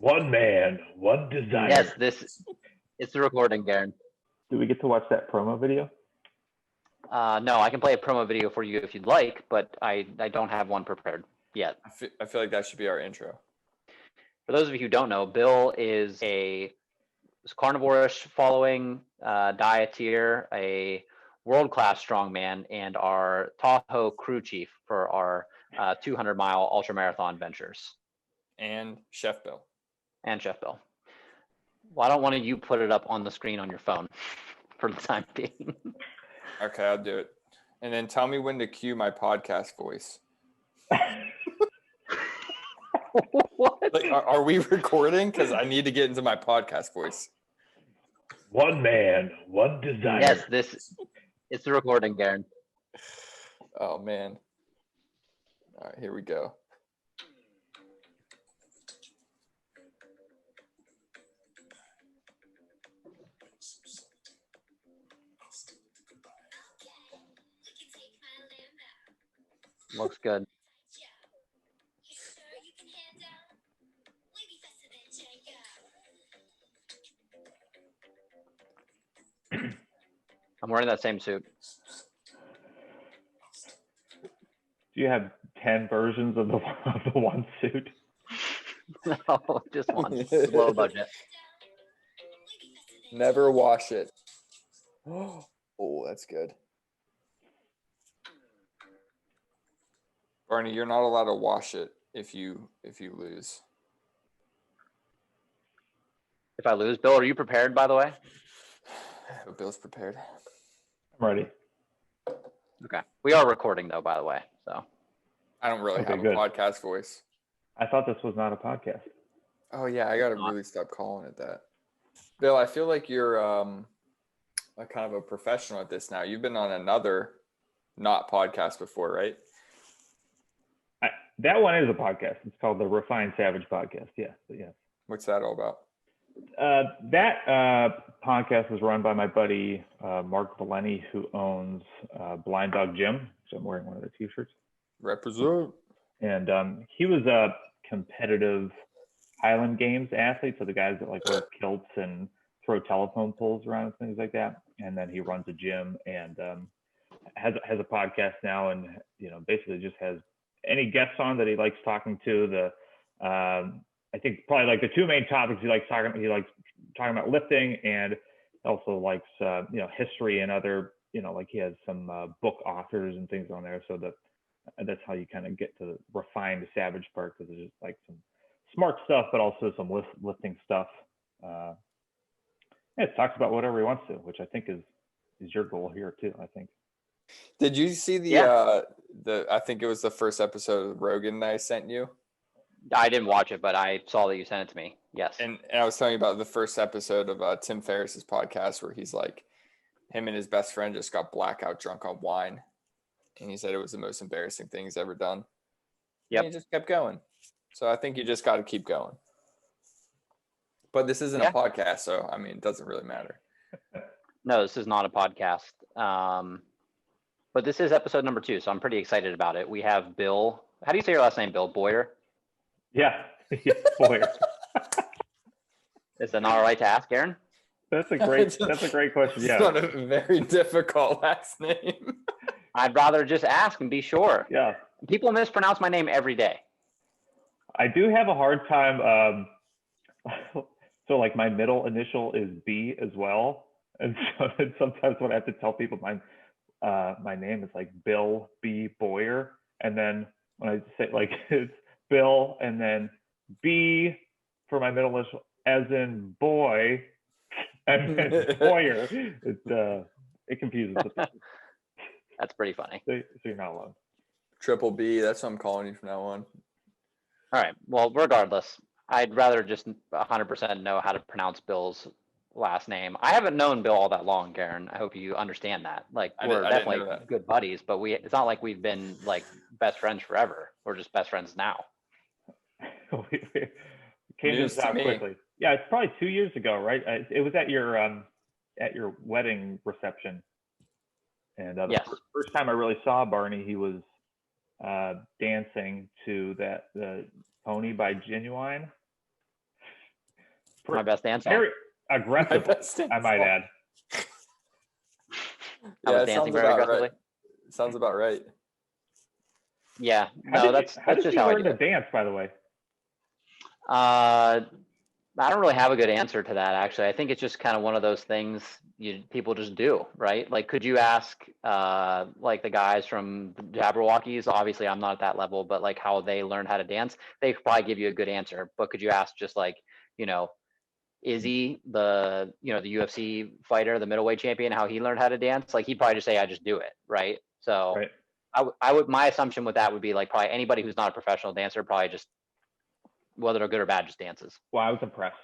One man, one desire. Yes, it's the recording, Garin. Do we get to watch that promo video? No, I can play a promo video for you if you'd like, but I don't have one prepared yet. I feel like that should be our intro. For those of you who don't know, Bill is a carnivore-ish following dieteer, a world-class strongman, and our Tahoe crew chief for our 200-mile ultramarathon ventures. And Chef Bill. And Chef Bill. Why don't one of you put it up on the screen on your phone for the time being? Okay, I'll do it. And then tell me when to cue my podcast voice. What? Like, are we recording? Because I need to get into my podcast voice. One man, one desire. Yes, it's the recording, Garin. Oh, man. All right, here we go. Looks good. I'm wearing that same suit. Do you have 10 versions of the one suit? No, just one. Low budget. Never wash it. Oh, that's good. Barney, you're not allowed to wash it if you lose. If I lose, Bill, are you prepared, by the way? Bill's prepared. I'm ready. Okay. We are recording, though, by the way. So I don't really have good. a podcast voice. I thought this was not a podcast. Oh, yeah. I got to really stop calling it that. Bill, I feel like you're a kind of a professional at this now. You've been on another not podcast before, right? That one is a podcast. It's called the Refined Savage Podcast. Yes. What's that all about? That podcast is run by my buddy Mark Valeni, who owns Blind Dog Gym. So I'm wearing one of the t-shirts. Represent. And he was a competitive Highland Games athlete, so the guys that like wear kilts and throw telephone poles around and things like that. And then he runs a gym and has a podcast now, and basically just has any guests on that he likes talking to. I think probably like the two main topics he likes talking about lifting, and also likes history and other like he has some book authors and things on there. So that's how you kind of get to the refined savage part, because there's just like some smart stuff, but also some lifting stuff. It talks about whatever he wants to, which I think is your goal here too. I think. Did you see the I think it was the first episode of Rogan that I sent you? I didn't watch it, but I saw that you sent it to me. Yes. And I was telling you about the first episode of Tim Ferriss's podcast, where he's like, him and his best friend just got blackout drunk on wine. And he said it was the most embarrassing thing he's ever done. Yep. And he just kept going. So I think you just got to keep going. But this isn't a podcast, so I mean, it doesn't really matter. No, this is not a podcast. But this is episode number 2, so I'm pretty excited about it. We have Bill. How do you say your last name, Bill? Boyer? Yeah, Boyer. Is that not all right to ask, Garin? That's a great question. Yeah. It's not a very difficult last name. I'd rather just ask and be sure. Yeah. People mispronounce my name every day. I do have a hard time. So like my middle initial is B as well. And so sometimes when I have to tell people my name is like Bill B. Boyer. And then when I say like it's Bill and then B for my middle initial as in boy and then Boyer, it confuses people. That's pretty funny. So you're not alone. Triple B, that's what I'm calling you from now on. All right. Well, regardless, I'd rather just 100% know how to pronounce Bill's last name. I haven't known Bill all that long, Garin. I hope you understand that. Like, we're definitely good buddies, but it's not like we've been like best friends forever. We're just best friends now. Came to this out quickly. Yeah, it's probably 2 years ago, right? It was at your wedding reception. And the first time I really saw Barney, he was dancing to the Pony by Genuine. My best dance song. Very aggressive, I might add. I was dancing very aggressively. Right. Sounds about right. Yeah. How No, that's did just you how I learn do to it. dance, by the way? I don't really have a good answer to that, actually. I think it's just kind of one of those things people just do, right? Like, could you ask like the guys from the Jabberwockies? Obviously, I'm not at that level, but like how they learned how to dance, they could probably give you a good answer. But could you ask just like, Izzy, the UFC fighter, the middleweight champion, how he learned how to dance? Like, he'd probably just say, I just do it, right? So Right. I would, my assumption with that would be like probably anybody who's not a professional dancer probably just, whether they're good or bad, just dances. Well, I was impressed.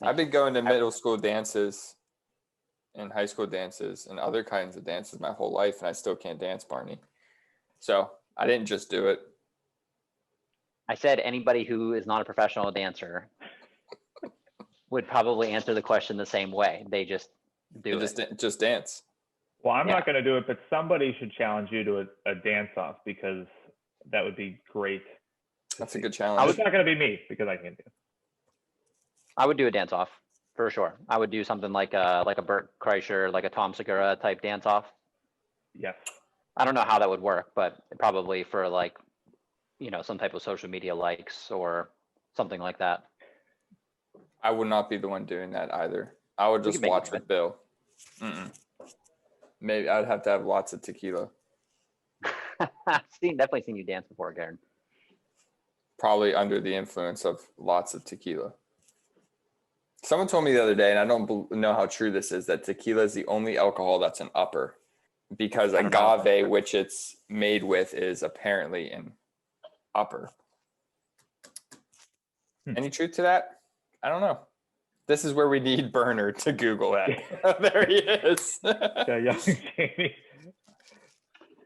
I've been going to middle school dances and high school dances and other kinds of dances my whole life, and I still can't dance, Barney. So I didn't just do it. I said anybody who is not a professional dancer would probably answer the question the same way. They just do it. Just dance. Well, I'm not going to do it, but somebody should challenge you to a dance-off, because that would be great. That's a good challenge. It's not going to be me because I can't do it. I would do a dance off for sure. I would do something like a Bert Kreischer, like a Tom Segura type dance off. Yes. I don't know how that would work, but probably for like, some type of social media likes or something like that. I would not be the one doing that either. I would just watch with Bill. Maybe I'd have to have lots of tequila. Definitely seen you dance before, Garin. Probably under the influence of lots of tequila. Someone told me the other day, and I don't know how true this is, that tequila is the only alcohol that's an upper, because agave, which it's made with, is apparently an upper. Any truth to that? I don't know. This is where we need Burner to Google that. There he is. Young Jamie.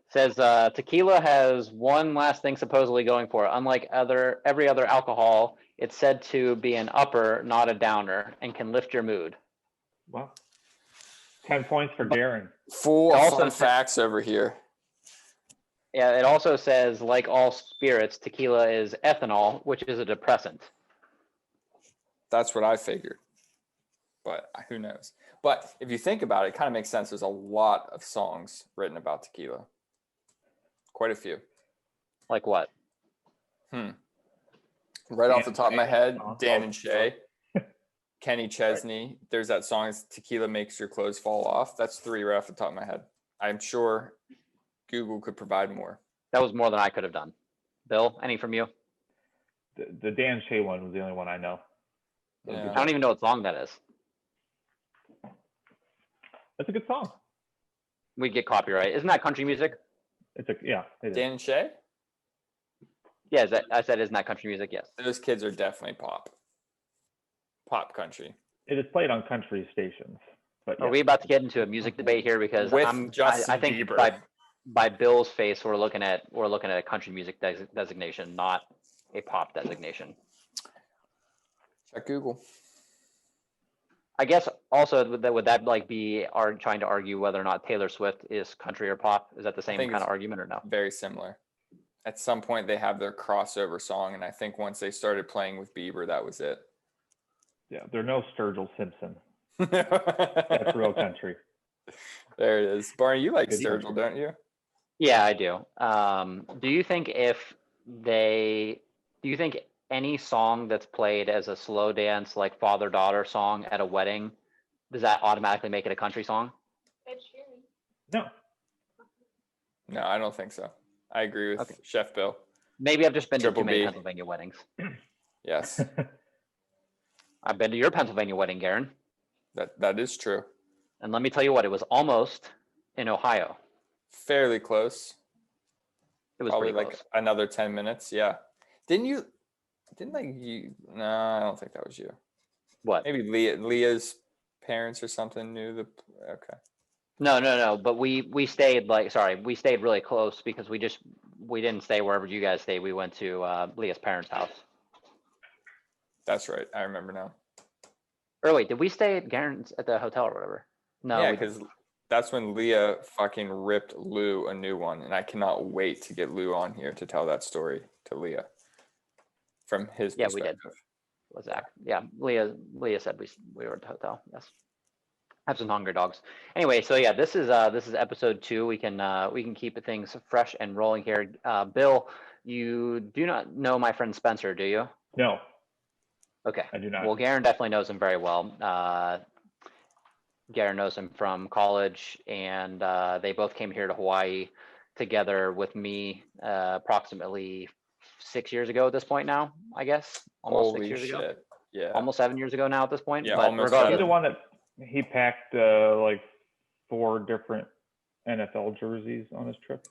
Says tequila has one last thing supposedly going for it. Unlike every other alcohol, it's said to be an upper, not a downer, and can lift your mood. Wow. 10 points for Garin. Full fun facts over here. Yeah, it also says, like all spirits, tequila is ethanol, which is a depressant. That's what I figured. But who knows? But if you think about it, it kind of makes sense. There's a lot of songs written about tequila. Quite a few. Like what? Right off the top of my head, Dan and Shay, Kenny Chesney. There's that song, Tequila Makes Your Clothes Fall Off. That's 3 right off the top of my head. I'm sure Google could provide more. That was more than I could have done. Bill, any from you? The Dan Shay one was the only one I know. Yeah. I don't even know what song that is. That's a good song. We'd get copyright. Isn't that country music? Yeah. Dan and Shay? Yeah, I said, isn't that country music? Yes. Those kids are definitely pop country. It is played on country stations. But Are we about to get into a music debate here? Because I think Bieber. by Bill's face, we're looking at a country music designation, not a pop designation. Check Google. I guess also would that like be trying to argue whether or not Taylor Swift is country or pop? Is that the same kind of argument or no? Very similar. At some point, they have their crossover song, and I think once they started playing with Bieber, that was it. Yeah, they're no Sturgill Simpson. That's real country. There it is. Barney, you like Sturgill, don't you? Yeah, I do. Do you think any song that's played as a slow dance, like father-daughter song at a wedding, does that automatically make it a country song? No. No, I don't think so. I agree with Chef Bill. Maybe I've just been to too many B. Pennsylvania weddings. Yes. I've been to your Pennsylvania wedding, Garin. That is true. And let me tell you what, it was almost in Ohio. Fairly close. It was probably pretty like close. another 10 minutes. Yeah. No, I don't think that was you. What? Maybe Leah's parents or something knew okay. No. But we stayed really close because we didn't stay wherever you guys stayed. We went to Leah's parents' house. That's right. I remember now. Or wait, did we stay at Garen's at the hotel or whatever? No. Yeah, because that's when Leah fucking ripped Lou a new one, and I cannot wait to get Lou on here to tell that story to Leah from his perspective. We did. was Zach. Yeah, Leah said we were at the hotel. Yes. Have some hungry dogs. Anyway, so yeah, this is episode 2. We can keep things fresh and rolling here. Bill, you do not know my friend Spencer, do you? No. Okay. I do not. Well, Garin definitely knows him very well. Garin knows him from college, and they both came here to Hawaii together with me approximately 6 years ago at this point now, I guess. Almost Holy 6 years ago. shit. Yeah. Almost 7 years ago now at this point. Yeah, but almost Is he regardless, the one that he packed like 4 different NFL jerseys on his trip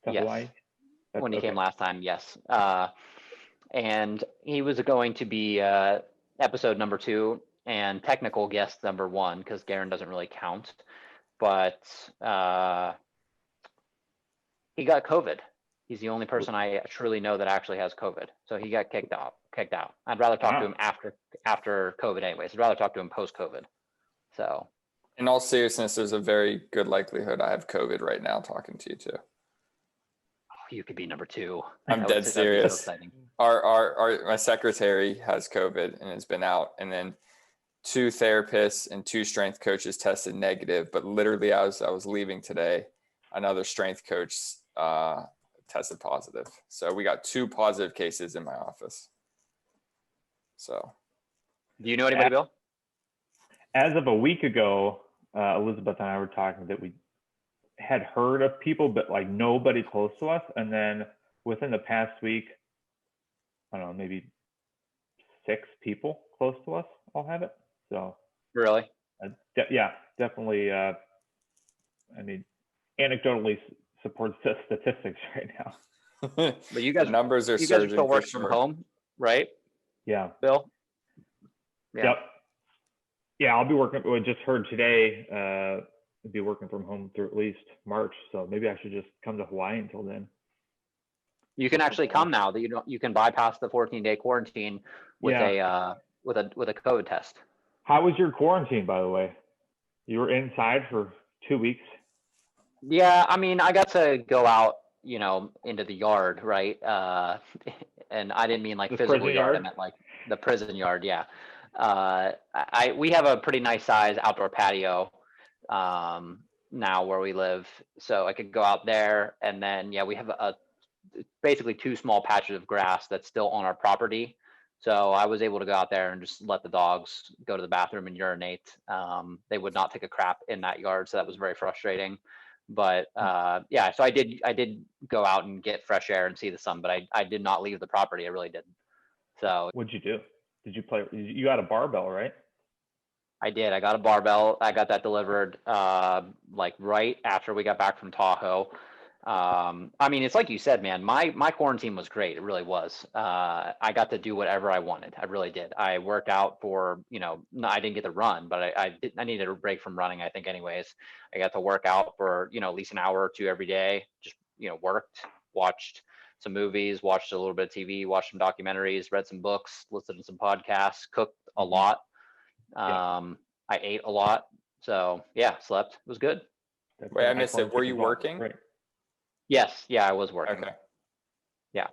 to Yes. Hawaii? When he okay. came last time, yes. And he was going to be episode number 2 and technical guest number 1 because Garin doesn't really count. But he got COVID. He's the only person I truly know that actually has COVID. So he got kicked out. I'd rather talk to him after COVID anyways. I'd rather talk to him post-COVID. So In all seriousness, there's a very good likelihood I have COVID right now talking to you too. you could be number 2. I'm dead serious. My secretary has COVID and has been out, and then 2 therapists and 2 strength coaches tested negative. But literally, as I was leaving today, another strength coach tested positive. So we got 2 positive cases in my office. So, do you know anybody, Bill? As of a week ago, Elizabeth and I were talking that we had heard of people, but like nobody close to us. And then within the past week, I don't know, maybe 6 people close to us all have it. So Really? yeah, definitely. I mean, anecdotally supports the statistics right now. But you guys, the numbers are you guys are surging still for working from sure. home, right? Yeah. Bill? Yeah. Yep. Yeah, I'll be working. I just heard today, be working from home through at least March. So maybe I should just come to Hawaii until then. You can actually come now that you can bypass the 14-day quarantine with a COVID test. How was your quarantine, by the way? You were inside for 2 weeks. Yeah, I mean, I got to go out, into the yard, right? And I didn't mean like The physical prison yard. I yard? meant like the prison yard. Yeah. We have a pretty nice size outdoor patio now where we live, so I could go out there, and then we have basically 2 small patches of grass that's still on our property. So I was able to go out there and just let the dogs go to the bathroom and urinate. They would not take a crap in that yard, so that was very frustrating. But so I did go out and get fresh air and see the sun, but I did not leave the property. I really didn't. So What'd you do? Did you play? You got a barbell, right? I did. I got a barbell. I got that delivered like right after we got back from Tahoe. I mean, it's like you said, man, my quarantine was great. It really was. I got to do whatever I wanted. I really did. I worked out for, I didn't get to run, but I needed a break from running, I think anyways. I got to work out for, at least an hour or 2 every day. Just, worked, watched some movies, watched a little bit of TV, watched some documentaries, read some books, listened to some podcasts, cooked a lot. I ate a lot. So slept. It was good. Wait, I missed it. Were you working? Right. Yes. Yeah, I was working. Okay. Yeah.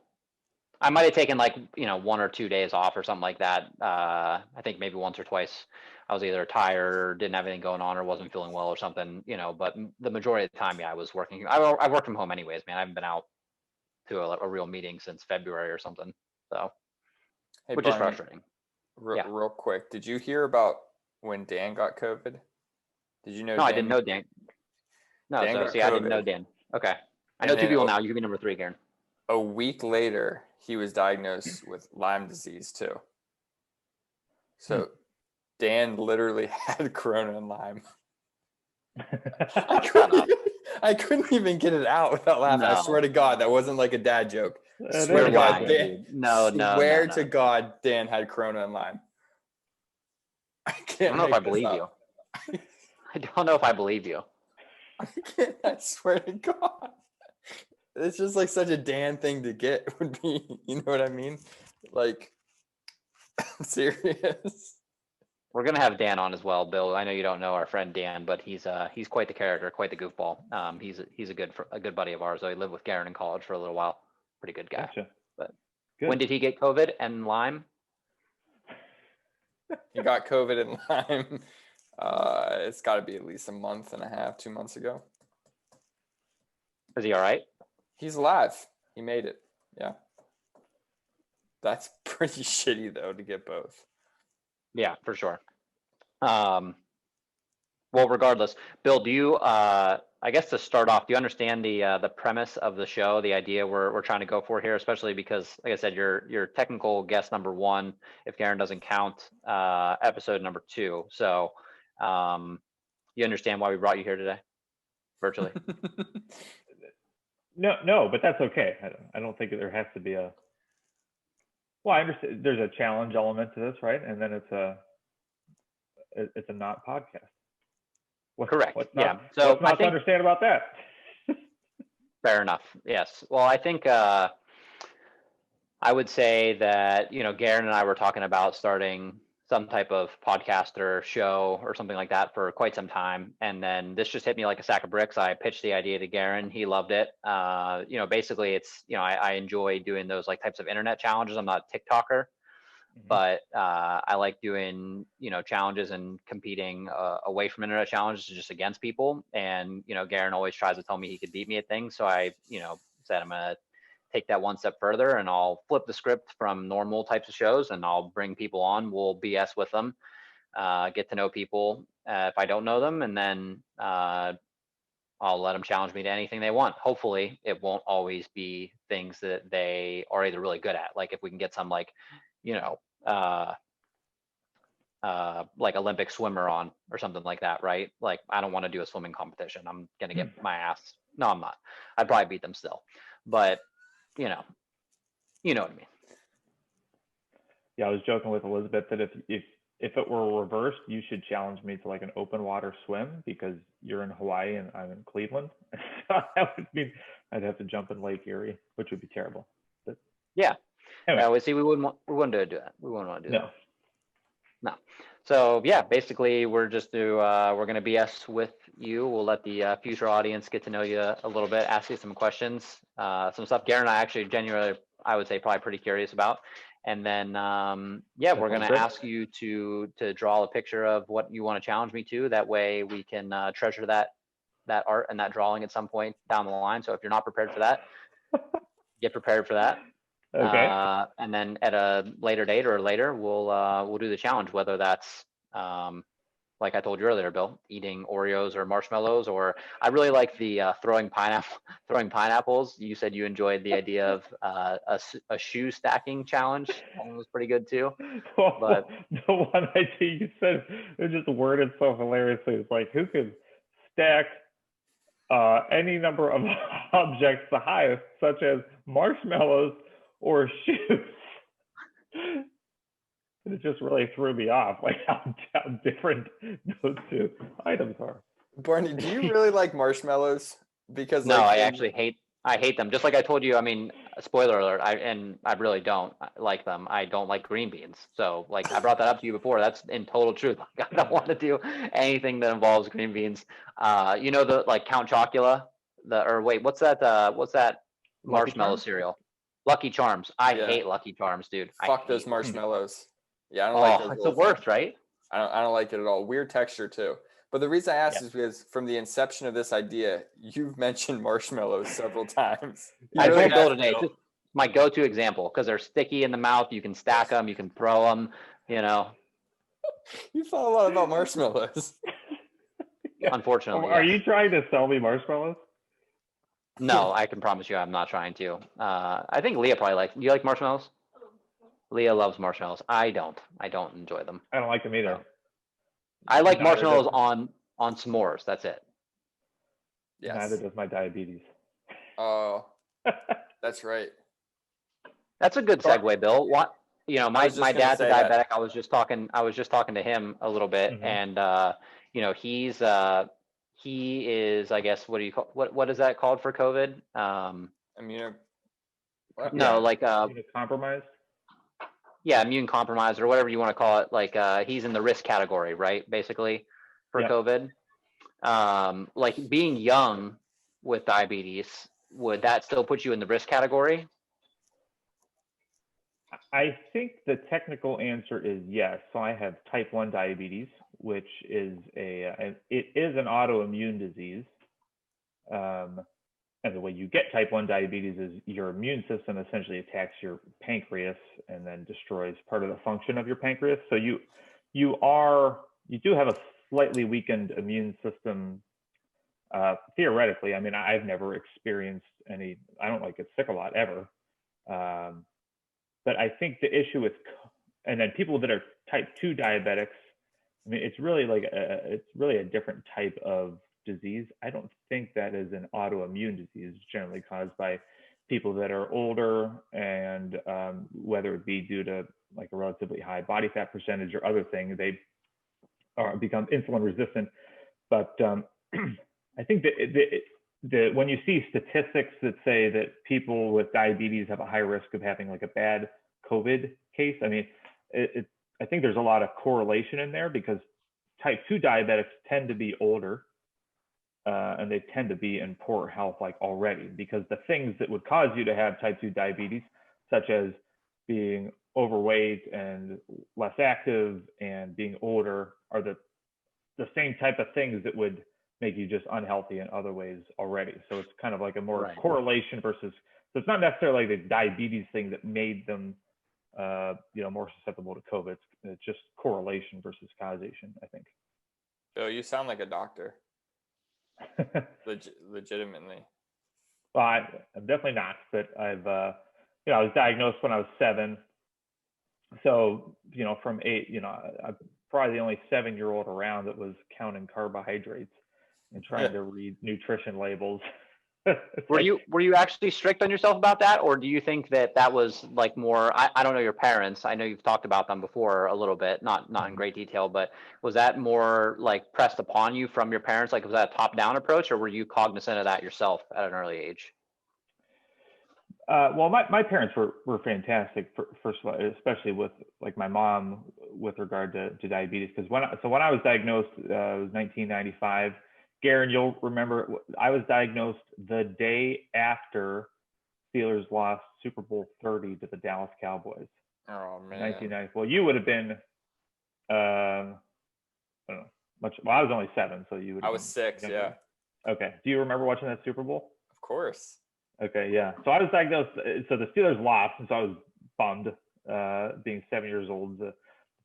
I might have taken 1 or 2 days off or something like that. I think maybe once or twice I was either tired or didn't have anything going on or wasn't feeling well or something, but the majority of the time, I was working. I work from home anyways, man. I haven't been out to a real meeting since February or something. So, Hey, which Barney, is frustrating. Real quick. Did you hear about when Dan got COVID? Did you know? No, I didn't know Dan. No, Dan so got see, I didn't COVID. know Dan. Okay. I know 2 people now. You can be number 3, Karen. A week later, he was diagnosed with Lyme disease too. So Dan literally had Corona and Lyme. I couldn't even get it out without laughing. No. I swear to God, that wasn't like a dad joke. Swear to God, Dan. Swear to God, Dan had Corona and Lyme. I don't know if I believe you. I don't know if I believe you. I swear to God. It's just like such a Dan thing to get would be, you know what I mean? Like, I'm serious. We're gonna have Dan on as well, Bill. I know you don't know our friend Dan, but he's quite the character, quite the goofball. He's a good buddy of ours. So he lived with Garin in college for a little while. Pretty good guy. Gotcha. But good. When did he get COVID and Lyme? He got COVID in Lyme. It's got to be at least a month and a half, 2 months ago. Is he all right? He's alive. He made it. Yeah. That's pretty shitty though to get both. Yeah, for sure. Well, regardless, Bill, do you? I guess to start off, do you understand the premise of the show, the idea we're trying to go for here, especially because, like I said, you're technical guest number 1, if Garin doesn't count episode number 2. So, you understand why we brought you here today, virtually? No, but that's okay. I don't think there has to be a. Well, I understand there's a challenge element to this, right? And then it's a not podcast. Correct. So what's not to understand about that? Fair enough. Yes. Well, I think I would say that, Garin and I were talking about starting some type of podcast or show or something like that for quite some time. And then this just hit me like a sack of bricks. I pitched the idea to Garin. He loved it. Basically it's, I enjoy doing those like types of internet challenges. I'm not a TikToker, but I like doing, challenges and competing away from internet challenges, just against people. And, Garin always tries to tell me he could beat me at things. So I, said I'm going to take that one step further and I'll flip the script from normal types of shows and I'll bring people on. We'll BS with them, get to know people if I don't know them. And then I'll let them challenge me to anything they want. Hopefully it won't always be things that they are either really good at. Like if we can get some like, like Olympic swimmer on or something like that, right? Like I don't want to do a swimming competition. I'm going to get my ass. No, I'm not. I'd probably beat them still, but you know what I mean. Yeah, I was joking with Elizabeth that if it were reversed, you should challenge me to like an open water swim because you're in Hawaii and I'm in Cleveland. So that would mean I'd have to jump in Lake Erie, which would be terrible. But yeah. Anyway. We see we wouldn't want to do that. We wouldn't want to do No. that. No. So yeah, basically we're just we're gonna BS with you. We'll let the future audience get to know you a little bit, ask you some questions, some stuff Garin and I actually genuinely, I would say, probably pretty curious about. And then we're gonna ask you to draw a picture of what you want to challenge me to. That way we can treasure that art and that drawing at some point down the line. So if you're not prepared for that, get prepared for that. Okay. And then at a later date or later, we'll do the challenge, whether that's like I told you earlier, Bill, eating Oreos or marshmallows, or I really like the throwing pineapples. You said you enjoyed the idea of a shoe stacking challenge. That one was pretty good too. But the one idea you said, it just worded so hilariously. It's like, who could stack any number of objects the highest, such as marshmallows or shoes? It just really threw me off, like how different those two items are. Barney, do you really like marshmallows? Because no, I actually hate them. Just like I told you, I mean, spoiler alert, I really don't like them. I don't like green beans. So like I brought that up to you before. That's in total truth. Like, I don't want to do anything that involves green beans. The like Count Chocula, what's that marshmallow cereal? Lucky Charms. I hate Lucky Charms, dude. Fuck those marshmallows. Yeah, I don't like those. It's the worst, right? I don't like it at all. Weird texture too. But the reason I asked is because from the inception of this idea, you've mentioned marshmallows several times. I told Bill today, just my go-to example, because they're sticky in the mouth. You can stack them, you can throw them. You thought a lot about marshmallows. Unfortunately. Are you trying to sell me marshmallows? No, I can promise you I'm not trying to. I think Leah probably likes. Do you like marshmallows? Leah loves marshmallows. I don't enjoy them. I don't like them either. No. I like marshmallows on s'mores. That's it. Yes. Neither does my diabetes. Oh, that's right. That's a good segue, Bill. What my dad's a diabetic. I was just talking to him a little bit, and he is, I guess, what is that called for COVID? Compromised. Yeah, immune compromised or whatever you want to call it. Like he's in the risk category, right? Basically for COVID. Like being young with diabetes, would that still put you in the risk category? I think the technical answer is yes. So I have type 1 diabetes, which is it is an autoimmune disease. And the way you get type 1 diabetes is your immune system essentially attacks your pancreas and then destroys part of the function of your pancreas. So you do have a slightly weakened immune system, theoretically. I mean, I've never experienced any, I don't like get sick a lot ever. But I think the issue with, and then people that are type 2 diabetics, I mean, it's really a different type of disease. I don't think that is an autoimmune disease. It's generally caused by people that are older, and whether it be due to like a relatively high body fat percentage or other thing, they become insulin resistant. But I think that when you see statistics that say that people with diabetes have a high risk of having like a bad COVID case, I mean, I think there's a lot of correlation in there, because type 2 diabetics tend to be older, and they tend to be in poor health like already, because the things that would cause you to have type 2 diabetes, such as being overweight and less active and being older, are the same type of things that would make you just unhealthy in other ways already. So it's kind of like a more correlation versus, so it's not necessarily the diabetes thing that made them more susceptible to COVID. It's just correlation versus causation, I think. Bill, you sound like a doctor. Legitimately. Well, I'm definitely not, but I've I was diagnosed when I was 7. So from 8, I'm probably the only 7-year-old around that was counting carbohydrates and trying to read nutrition labels. Were you actually strict on yourself about that, or do you think that was like more? I don't know your parents. I know you've talked about them before a little bit, not in great detail, but was that more like pressed upon you from your parents? Like, was that a top-down approach, or were you cognizant of that yourself at an early age? Well, my parents were fantastic. First of all, especially with like my mom with regard to diabetes, because when I was diagnosed, it was 1995. Garin, you'll remember, I was diagnosed the day after Steelers lost Super Bowl 30 to the Dallas Cowboys. Oh man. 1990. Well, you would have been, I don't know, much. Well, I was only 7, so you would. I was 6. Yeah. Okay. Do you remember watching that Super Bowl? Of course. Okay. Yeah. So I was diagnosed. So the Steelers lost, and so I was bummed. Being 7 years old, the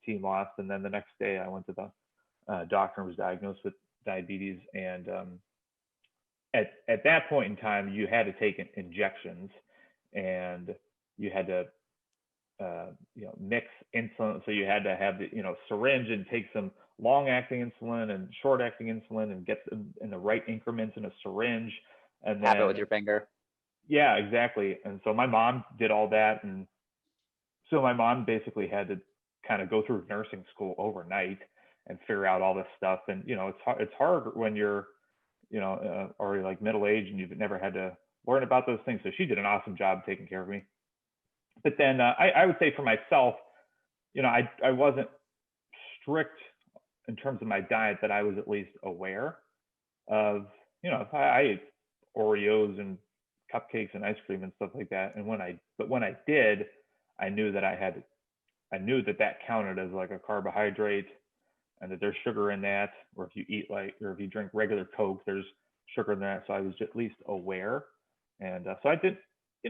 team lost, and then the next day I went to the doctor and was diagnosed with diabetes. And at that point in time, you had to take injections, and you had to mix insulin. So you had to have the syringe and take some long-acting insulin and short-acting insulin and get them in the right increments in a syringe, and then tap it with your finger. Yeah, exactly. And so my mom did all that, and so my mom basically had to kind of go through nursing school overnight and figure out all this stuff. And it's hard when you're already like middle age and you've never had to learn about those things. So she did an awesome job taking care of me. But then I would say for myself, I wasn't strict in terms of my diet, but I was at least aware of, if I ate Oreos and cupcakes and ice cream and stuff like that. And when I did, I knew that counted as like a carbohydrate, and that there's sugar in that, or if you drink regular Coke, there's sugar in that. So I was at least aware. And so I did,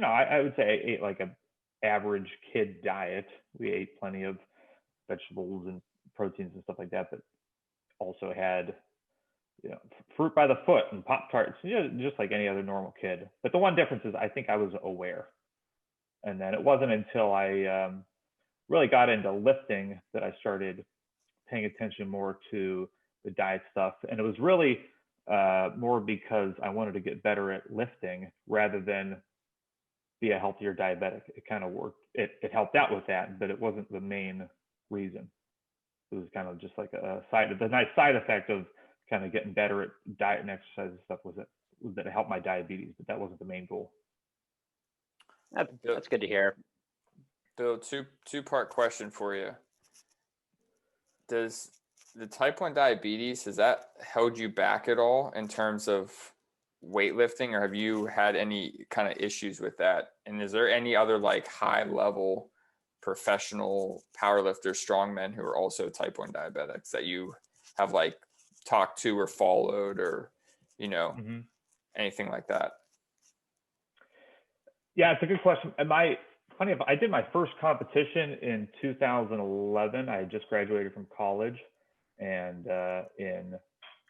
I would say I ate like an average kid diet. We ate plenty of vegetables and proteins and stuff like that, but also had, fruit by the foot and Pop-Tarts, just like any other normal kid. But the one difference is I think I was aware. And then it wasn't until I really got into lifting that I started paying attention more to the diet stuff. And it was really more because I wanted to get better at lifting rather than be a healthier diabetic. It kind of worked. It helped out with that, but it wasn't the main reason. It was kind of just like the nice side effect of kind of getting better at diet and exercise and stuff was that it helped my diabetes, but that wasn't the main goal. That's good to hear. Bill, two-part question for you. Does the type 1 diabetes, has that held you back at all in terms of weightlifting, or have you had any kind of issues with that? And is there any other like high level professional powerlifters, strongmen who are also type 1 diabetics that you have like talked to or followed or, anything like that? Yeah, it's a good question. Funny enough, I did my first competition in 2011. I had just graduated from college, and in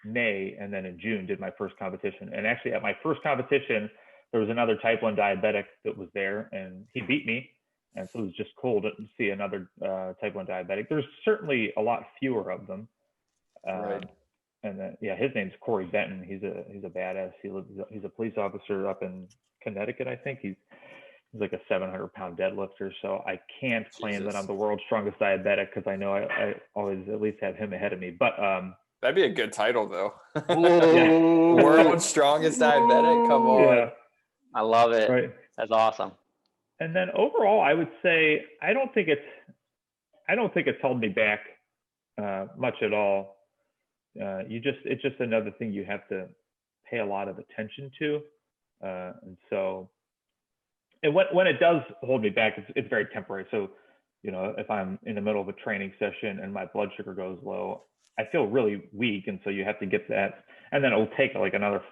May, and then in June did my first competition. And actually at my first competition, there was another type 1 diabetic that was there, and he beat me. And so it was just cool to see another type 1 diabetic. There's certainly a lot fewer of them. Right. And then, his name's Corey Benton. He's a badass. He's a police officer up in Connecticut, I think. He's like a 700-pound deadlifter. So I can't claim that I'm the world's strongest diabetic, because I know I always at least have him ahead of me. But that'd be a good title, though. World's strongest diabetic. Come on. Yeah. I love it. Right. That's awesome. And then overall, I would say I don't think it's held me back much at all. It's just another thing you have to pay a lot of attention to, and so, and when it does hold me back, it's very temporary. So, if I'm in the middle of a training session and my blood sugar goes low, I feel really weak, and so you have to get that, and then it'll take like another.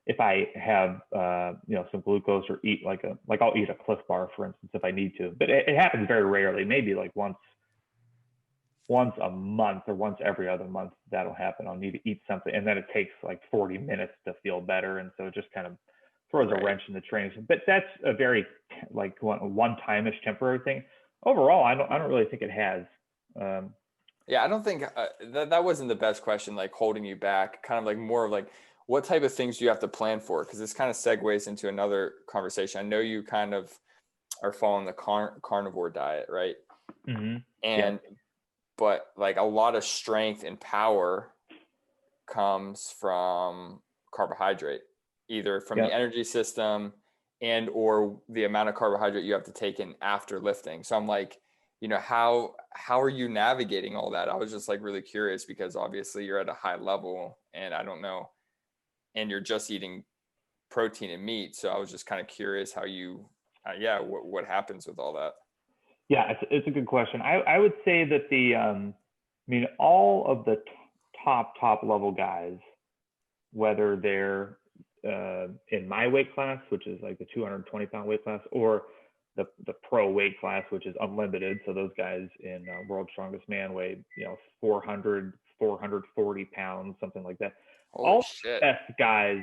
If I have some glucose or eat I'll eat a Cliff Bar, for instance, if I need to, but it happens very rarely. Maybe like once a month or once every other month, that'll happen. I'll need to eat something, and then it takes like 40 minutes to feel better, and so it just kind of throws a wrench in the training. But that's a very like one-time-ish temporary thing. Overall, I don't really think it has. Yeah, I don't think that wasn't the best question, like holding you back. Kind of like more of like, what type of things do you have to plan for? Because this kind of segues into another conversation. I know you kind of are following the carnivore diet, right? Mm-hmm. But like a lot of strength and power comes from carbohydrate, either from the energy system and or the amount of carbohydrate you have to take in after lifting. So I'm like, how are you navigating all that? I was just like really curious, because obviously you're at a high level, and I don't know, and you're just eating protein and meat. So I was just kind of curious how you, what happens with all that. Yeah, it's a good question. I would say that all of the top level guys, whether they're in my weight class, which is like the 220-pound weight class, or the pro weight class, which is unlimited. So those guys in World's Strongest Man weigh 400, 440 pounds, something like that. All the best guys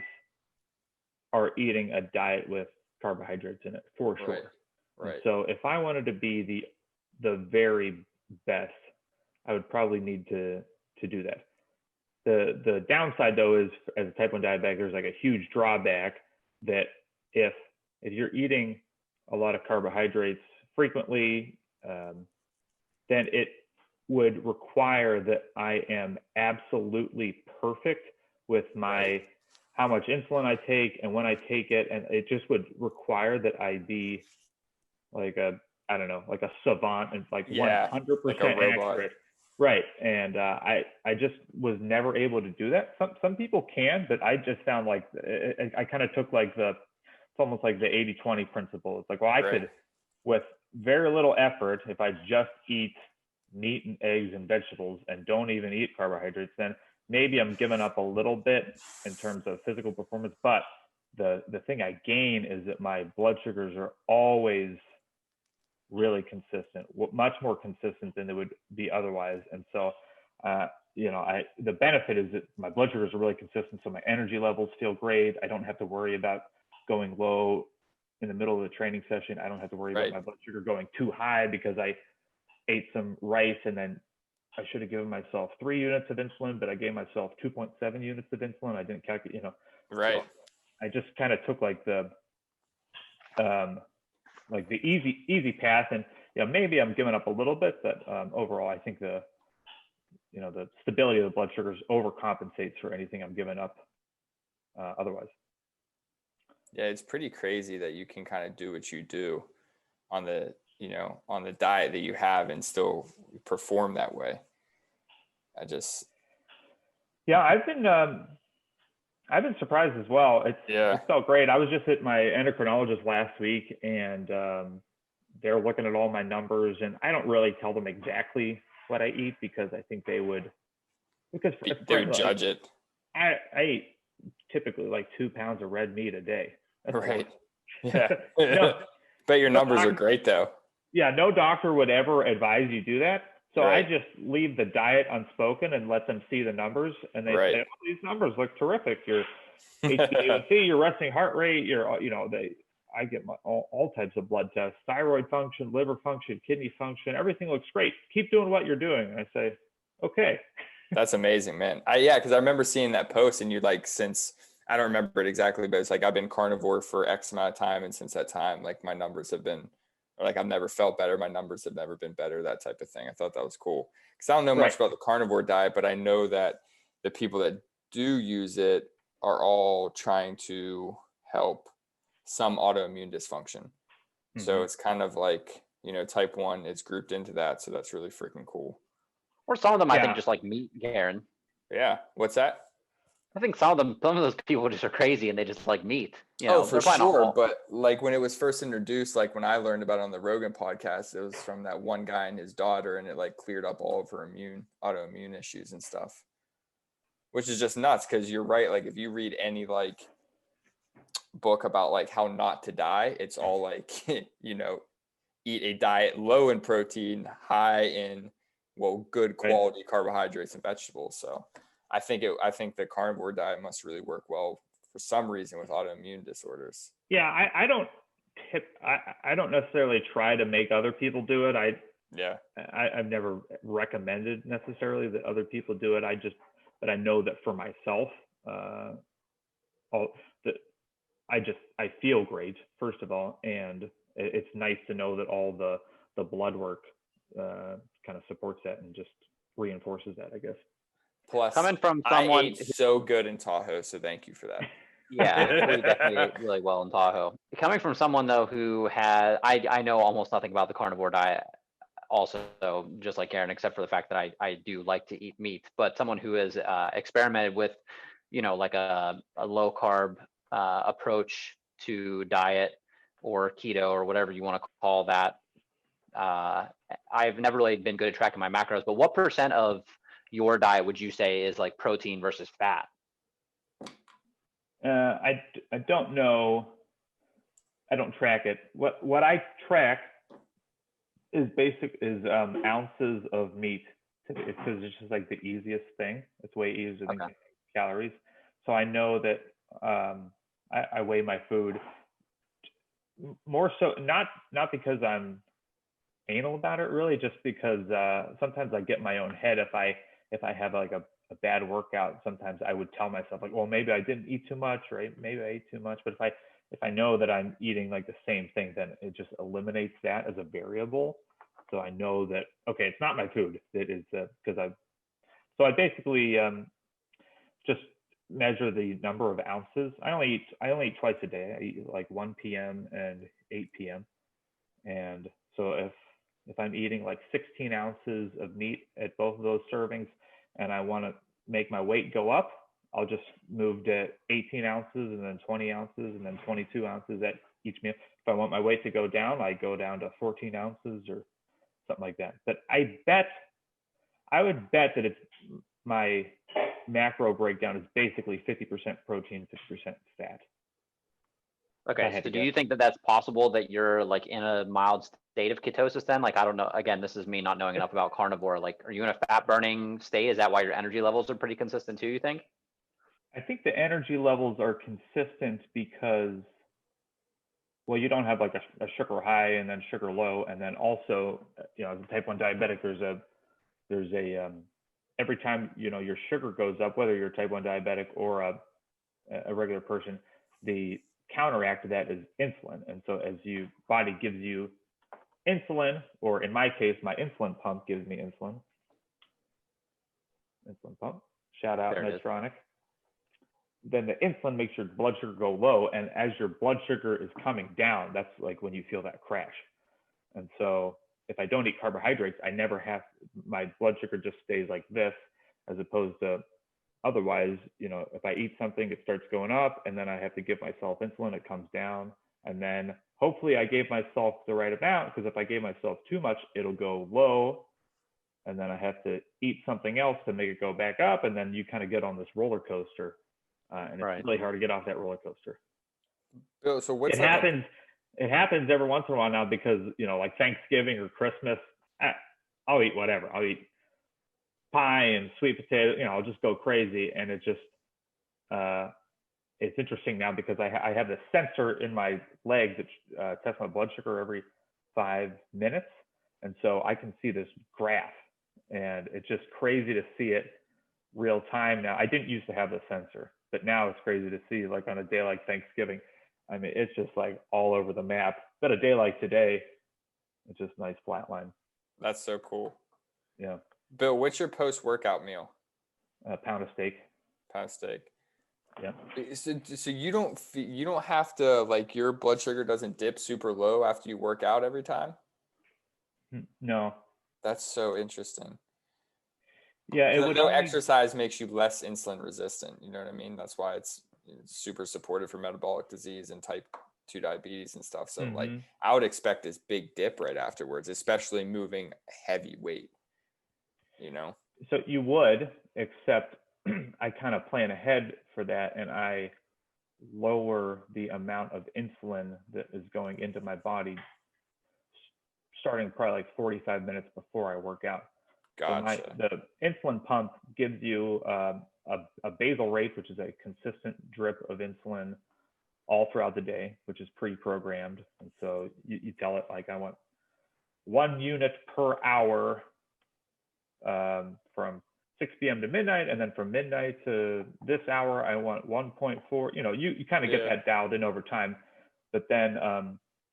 are eating a diet with carbohydrates in it, for sure. Right. So if I wanted to be the very best, I would probably need to do that. The downside, though, is as a type 1 diabetic, there's like a huge drawback that if you're eating a lot of carbohydrates frequently, then it would require that I am absolutely perfect with how much insulin I take and when I take it, and it just would require that I be like a savant and like 100% like a robot. accurate. Right. And I just was never able to do that. Some people can, but I just found like I kind of took like it's almost like the 80-20 principle. It's like, well, I could, with very little effort, if I just eat meat and eggs and vegetables and don't even eat carbohydrates, then maybe I'm giving up a little bit in terms of physical performance. But the thing I gain is that my blood sugars are always really consistent, much more consistent than they would be otherwise. And so, the benefit is that my blood sugars are really consistent. So my energy levels feel great. I don't have to worry about going low in the middle of the training session. I don't have to worry about my blood sugar going too high because I ate some rice and then I should have given myself 3 units of insulin, but I gave myself 2.7 units of insulin. I didn't calculate, So I just kind of took like the easy path, and maybe I'm giving up a little bit, but overall, I think the stability of the blood sugars overcompensates for anything I'm giving up otherwise. Yeah, it's pretty crazy that you can kind of do what you do on the diet that you have and still perform that way. I've been surprised as well. It felt great. I was just at my endocrinologist last week, and they're looking at all my numbers, and I don't really tell them exactly what I eat because I think they would judge it. I eat typically like 2 pounds of red meat a day. That's right. Yeah. No, but your numbers are great though. Yeah. No doctor would ever advise you do that. So right. I just leave the diet unspoken and let them see the numbers, and they say, "Oh, these numbers look terrific. Your HbA1c, your resting heart rate, I get all types of blood tests, thyroid function, liver function, kidney function, everything looks great. Keep doing what you're doing." And I say, okay. That's amazing, man. Because I remember seeing that post, and you're like, since I don't remember it exactly, but it's like I've been carnivore for X amount of time, and since that time, like my numbers have been, like I've never felt better. My numbers have never been better, that type of thing. I thought that was cool because I don't know much about the carnivore diet, but I know that the people that do use it are all trying to help some autoimmune dysfunction. Mm-hmm. So it's kind of like, type 1 is grouped into that. So that's really freaking cool. Or some of them, I think, just like meat, Garin. Yeah. What's that? I think some of those people just are crazy and they just like meat. For sure. But like when it was first introduced, like when I learned about it on the Rogan podcast, it was from that one guy and his daughter, and it like cleared up all of her autoimmune issues and stuff, which is just nuts. Cause you're right. Like if you read any like book about like how not to die, it's all like, eat a diet low in protein, high in good quality carbohydrates and vegetables. So I think the carnivore diet must really work well for some reason with autoimmune disorders. Yeah, I don't necessarily try to make other people do it. I've never recommended necessarily that other people do it. But I know that for myself, I feel great, first of all, and it's nice to know that all the blood work kind of supports that and just reinforces that, I guess. Plus, coming from someone I ate so good in Tahoe, so thank you for that. Yeah, we definitely ate really well in Tahoe. Coming from someone though who had, I know almost nothing about the carnivore diet, also, just like Garin, except for the fact that I do like to eat meat. But someone who has experimented with, like a low carb approach to diet or keto or whatever you want to call that. I've never really been good at tracking my macros, but what % of your diet would you say is like protein versus fat? I don't know. I don't track it. What I track is ounces of meat, because it's just like the easiest thing. It's way easier than calories. So I know that I weigh my food more so not because I'm anal about it, really, just because sometimes I get in my own head. If I have like a bad workout, sometimes I would tell myself like, well, maybe I didn't eat too much, right? Maybe I ate too much. But if I know that I'm eating like the same thing, then it just eliminates that as a variable. So I know that, okay, it's not my food. It is because I basically just measure the number of ounces. I only eat twice a day. I eat like 1 p.m. and 8 p.m. And so if I'm eating like 16 ounces of meat at both of those servings, and I want to make my weight go up, I'll just move to 18 ounces and then 20 ounces and then 22 ounces at each meal. If I want my weight to go down, I go down to 14 ounces or something like that. But I would bet that it's my macro breakdown is basically 50% protein, 50% fat. Okay, so do you think that that's possible, that you're like in a mild state of ketosis then? Like, I don't know, again, this is me not knowing enough about carnivore. Like, are you in a fat burning state? Is that why your energy levels are pretty consistent too, you think? I think the energy levels are consistent because, well, you don't have like a sugar high and then sugar low. And then also, as a type 1 diabetic, there's a every time, your sugar goes up, whether you're type 1 diabetic or a regular person, the counteract to that is insulin. And so as body gives you insulin, or in my case, my insulin pump gives me insulin pump, shout out Medtronic, then the insulin makes your blood sugar go low. And as your blood sugar is coming down, that's like when you feel that crash. And so if I don't eat carbohydrates, I never have, my blood sugar just stays like this, as opposed to otherwise, if I eat something, it starts going up, and then I have to give myself insulin, it comes down, and then hopefully I gave myself the right amount, because if I gave myself too much, it'll go low. And then I have to eat something else to make it go back up. And then you kind of get on this roller coaster. And it's really hard to get off that roller coaster. Bill, so what's it happens every once in a while now, because, you know, like Thanksgiving or Christmas, I'll eat whatever. I'll eat pie and sweet potato, you know, I'll just go crazy. And it just, it's interesting now because I have this sensor in my legs that tests my blood sugar every 5 minutes. And so I can see this graph, and it's just crazy to see it real time now. I didn't used to have the sensor, but now it's crazy to see, like on a day like Thanksgiving. I mean, it's just like all over the map. But a day like today, it's just nice flat line. That's so cool. Yeah. Bill, what's your post-workout meal? A pound of steak. Pound of steak. Yeah. So you don't have to, like, your blood sugar doesn't dip super low after you work out every time? No. That's so interesting. Yeah, it would. Exercise makes you less insulin resistant. You know what I mean? That's why it's super supportive for metabolic disease and type 2 diabetes and stuff. So like, I would expect this big dip right afterwards, especially moving heavy weight, you know? So you would, except I kind of plan ahead for that, and I lower the amount of insulin that is going into my body starting probably like 45 minutes before I work out. Gotcha. So the insulin pump gives you a basal rate, which is a consistent drip of insulin all throughout the day, which is pre-programmed. And so you tell it, like, I want 1 unit per hour from 6 p.m. to midnight, and then from midnight to this hour, I want 1.4. You know, you kind of get that dialed in over time. But then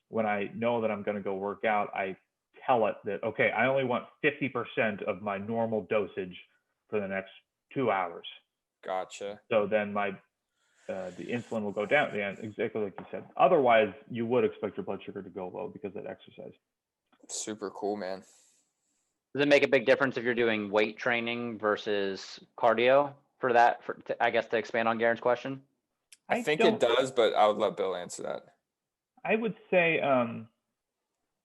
when I know that I'm going to go work out, I tell it that, okay, I only want 50% of my normal dosage for the next 2 hours. Gotcha. So then the insulin will go down. Yeah, exactly like you said. Otherwise, you would expect your blood sugar to go low because of exercise. Super cool, man. Does it make a big difference if you're doing weight training versus cardio for that? I guess to expand on Garen's question. I think it does, but I would let Bill answer that. I would say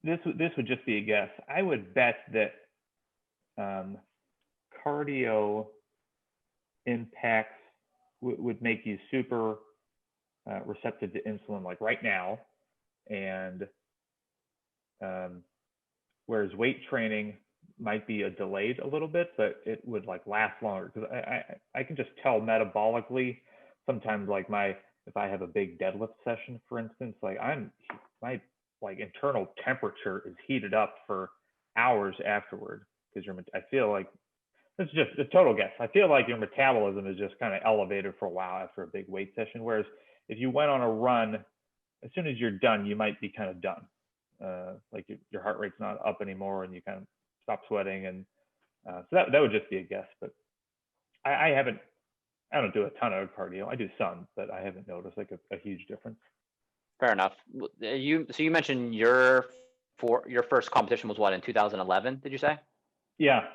this would just be a guess. I would bet that cardio impacts would make you super receptive to insulin, like right now, and whereas weight training might be delayed a little bit, but it would like last longer, because I can just tell metabolically sometimes, like if I have a big deadlift session, for instance, like my like internal temperature is heated up for hours afterward, because I feel like, it's just a total guess, I feel like your metabolism is just kind of elevated for a while after a big weight session. Whereas if you went on a run, as soon as you're done, you might be kind of done. Like your heart rate's not up anymore, and you kind of stop sweating. And so that would just be a guess. But I don't do a ton of cardio. I do some, but I haven't noticed like a huge difference. Fair enough. You mentioned your first competition was what, in 2011? Did you say? Yeah.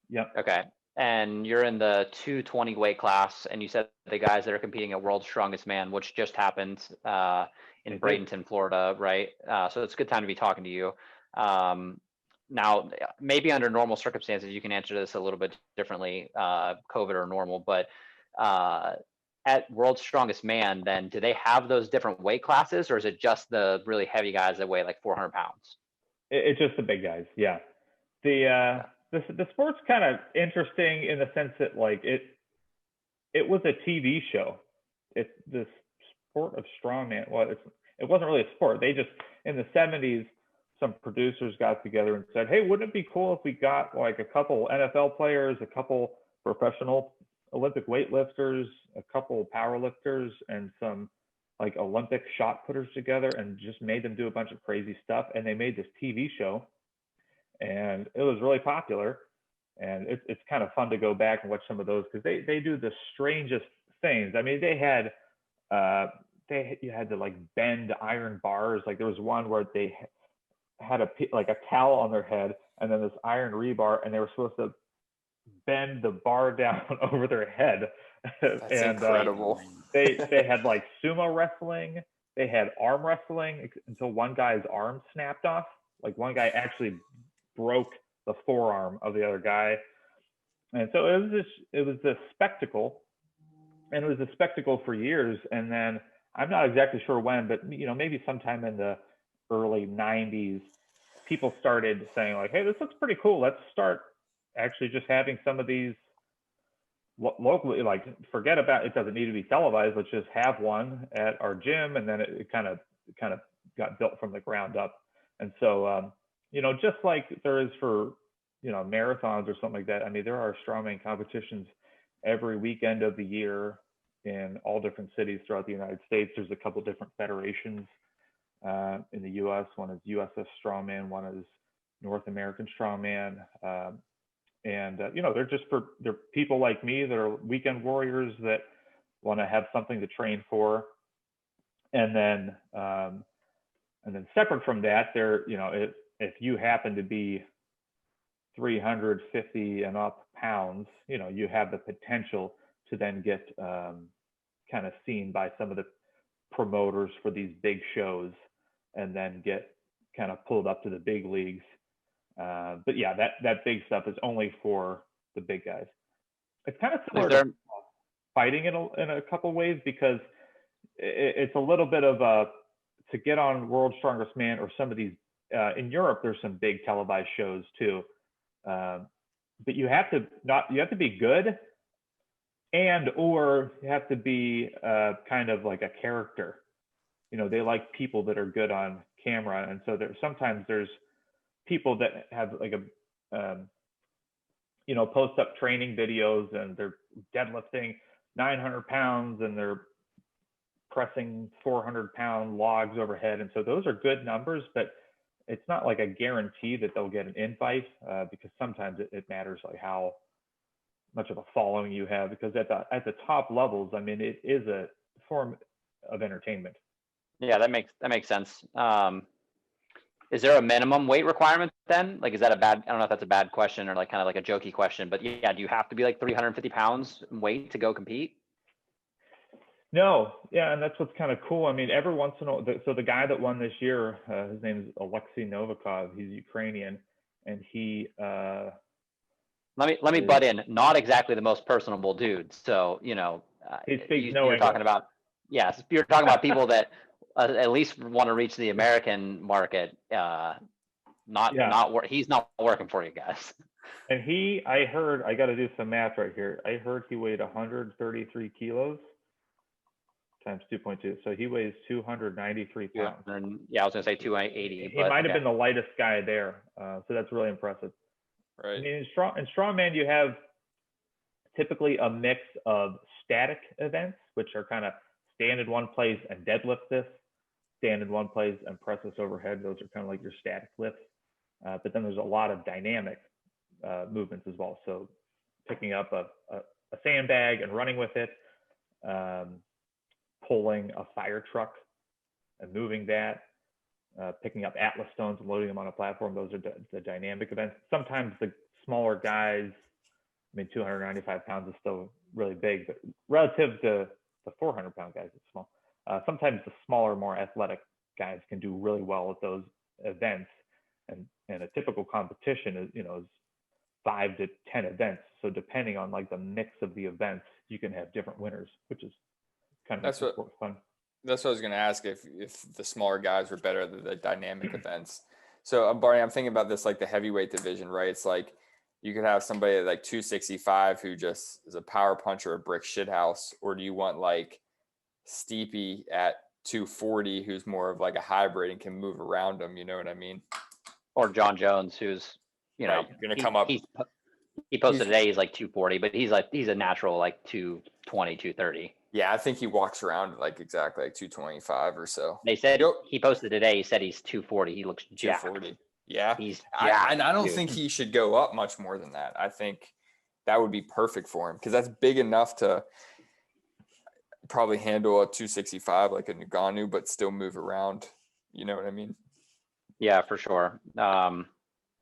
Yeah. Okay. And you're in the 220 weight class, and you said the guys that are competing at World's Strongest Man, which just happened in Bradenton, Florida, right? So it's a good time to be talking to you. Now, maybe under normal circumstances, you can answer this a little bit differently, COVID or normal, but at World's Strongest Man, then do they have those different weight classes, or is it just the really heavy guys that weigh like 400 pounds? It's just the big guys. Yeah. The sport's kind of interesting in the sense that, like, it was a TV show. It's the sport of strongman. Well, it wasn't really a sport. They just, in the 70s, some producers got together and said, hey, wouldn't it be cool if we got like a couple NFL players, a couple professional Olympic weightlifters, a couple powerlifters, and some like Olympic shot putters together, and just made them do a bunch of crazy stuff. And they made this TV show, and it was really popular. And it's kind of fun to go back and watch some of those, because they do the strangest things. I mean, you had to like bend iron bars. Like there was one where they had a towel on their head and then this iron rebar, and they were supposed to bend the bar down over their head. That's incredible. They had like sumo wrestling. they had arm wrestling until one guy's arm snapped off. Like one guy actually broke the forearm of the other guy. And so it was this spectacle, and it was a spectacle for years. And then I'm not exactly sure when, but maybe sometime in the early 90s, people started saying like, hey, this looks pretty cool. Let's start actually just having some of these locally, like forget about, it doesn't need to be televised. Let's just have one at our gym. And then it kind of got built from the ground up. And so, just like there is for, marathons or something like that. I mean, there are strongman competitions every weekend of the year in all different cities throughout the United States. There's a couple different federations in the U.S. One is USS Strongman, one is North American Strongman. They're people like me that are weekend warriors that want to have something to train for. And then separate from that, if you happen to be 350 and up pounds, you have the potential to then get kind of seen by some of the promoters for these big shows and then get kind of pulled up to the big leagues. But yeah, that big stuff is only for the big guys. It's kind of similar to fighting in a couple ways, because it's a little bit of to get on World's Strongest Man or some of these in Europe. There's some big televised shows too, but you have to be good, or you have to be kind of like a character. They like people that are good on camera, and so sometimes there's people that have like post up training videos and they're deadlifting 900 pounds and they're pressing 400-pound logs overhead. And so those are good numbers, but it's not like a guarantee that they'll get an invite, because sometimes it matters like how much of a following you have, because at the top levels, I mean, it is a form of entertainment. Yeah, that makes sense. Is there a minimum weight requirement then? Like, is that I don't know if that's a bad question or like kind of like a jokey question, but yeah, do you have to be like 350 pounds weight to go compete? No, yeah, and that's what's kind of cool. I mean, every once in a while, so the guy that won this year, his name is Alexei Novikov. He's Ukrainian, and he. Let me butt in. Not exactly the most personable dude. So you're talking about, yes, you're talking about people that at least want to reach the American market. He's not working for you guys. And I heard, I got to do some math right here. I heard he weighed 133 kilos times 2.2. So he weighs 293 pounds. And yeah, I was going to say 280. He might have been the lightest guy there. So that's really impressive. Right. I mean, in strongman, you have typically a mix of static events, which are kind of stand in one place and deadlift this, stand in one place and press this overhead. Those are kind of like your static lifts. But then there's a lot of dynamic movements as well. So picking up a sandbag and running with it, pulling a fire truck and moving that, picking up Atlas stones and loading them on a platform. Those are the dynamic events. Sometimes the smaller guys, I mean, 295 pounds is still really big, but relative to the 400-pound guys, it's small. Sometimes the smaller, more athletic guys can do really well at those events. And a typical competition is 5 to 10 events. So depending on like the mix of the events, you can have different winners, which is kind of fun. That's what I was going to ask, if the smaller guys were better at the dynamic events. So Barney, I'm thinking about this, like the heavyweight division, right? It's like you could have somebody at like 265 who just is a power puncher, a brick shithouse, or do you want like Steepy at 240 who's more of like a hybrid and can move around them? You know what I mean? Or John Jones, who's going to come up. He posted today. He's like 240, but he's a natural like 220, 230. Yeah, I think he walks around like exactly like 225 or so. They said he posted today. He said he's 240. He looks jacked. 240. Yeah, I don't think he should go up much more than that. I think that would be perfect for him because that's big enough to probably handle a 265 like a Ngannou, but still move around. You know what I mean? Yeah, for sure.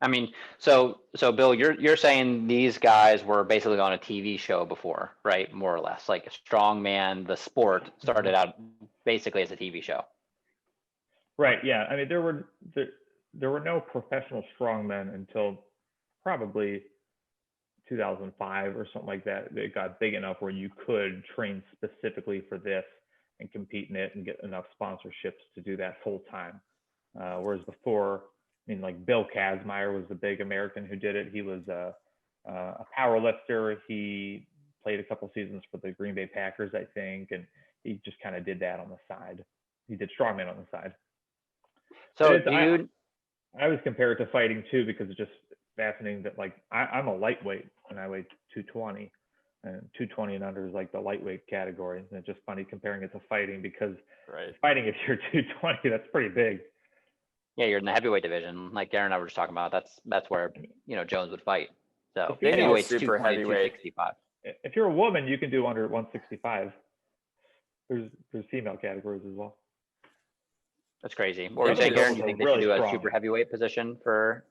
I mean, so Bill, you're saying these guys were basically on a TV show before, right? More or less, like Strongman, the sport started out basically as a TV show. Right. Yeah. I mean, there were no professional strongmen until probably 2005 or something like that. It got big enough where you could train specifically for this and compete in it and get enough sponsorships to do that full time. Whereas before, I mean, like Bill Kazmaier was the big American who did it. He was a power lifter. He played a couple seasons for the Green Bay Packers, I think, and he just kind of did that on the side. He did strongman on the side. So I always compare it to fighting too, because it's just fascinating that like I'm a lightweight and I weigh 220, and 220 and under is like the lightweight category. And it's just funny comparing it to fighting, because fighting, if you're 220, that's pretty big. Yeah, you're in the heavyweight division, like Garin and I were just talking about. That's where Jones would fight. So If you're heavyweight's super 220, heavyweight. 265. If you're a woman, you can do under 165. There's female categories as well. That's crazy. What were you saying, Garin? You think they should do a super heavyweight position for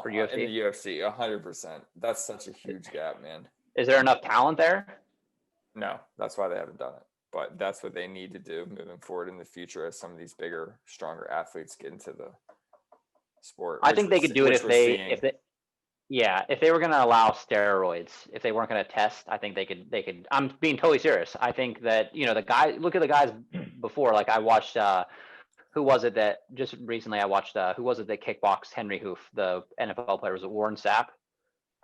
UFC? In the UFC, 100%. That's such a huge gap, man. Is there enough talent there? No, that's why they haven't done it. But that's what they need to do moving forward in the future as some of these bigger, stronger athletes get into the sport. I think they could do it if they were going to allow steroids. If they weren't going to test, I think they could. I'm being totally serious. I think that the guy. Look at the guys before. Like I watched. Who was it that just recently I watched? Who was it that kickboxed Henry Hoof, the NFL player? Was it Warren Sapp?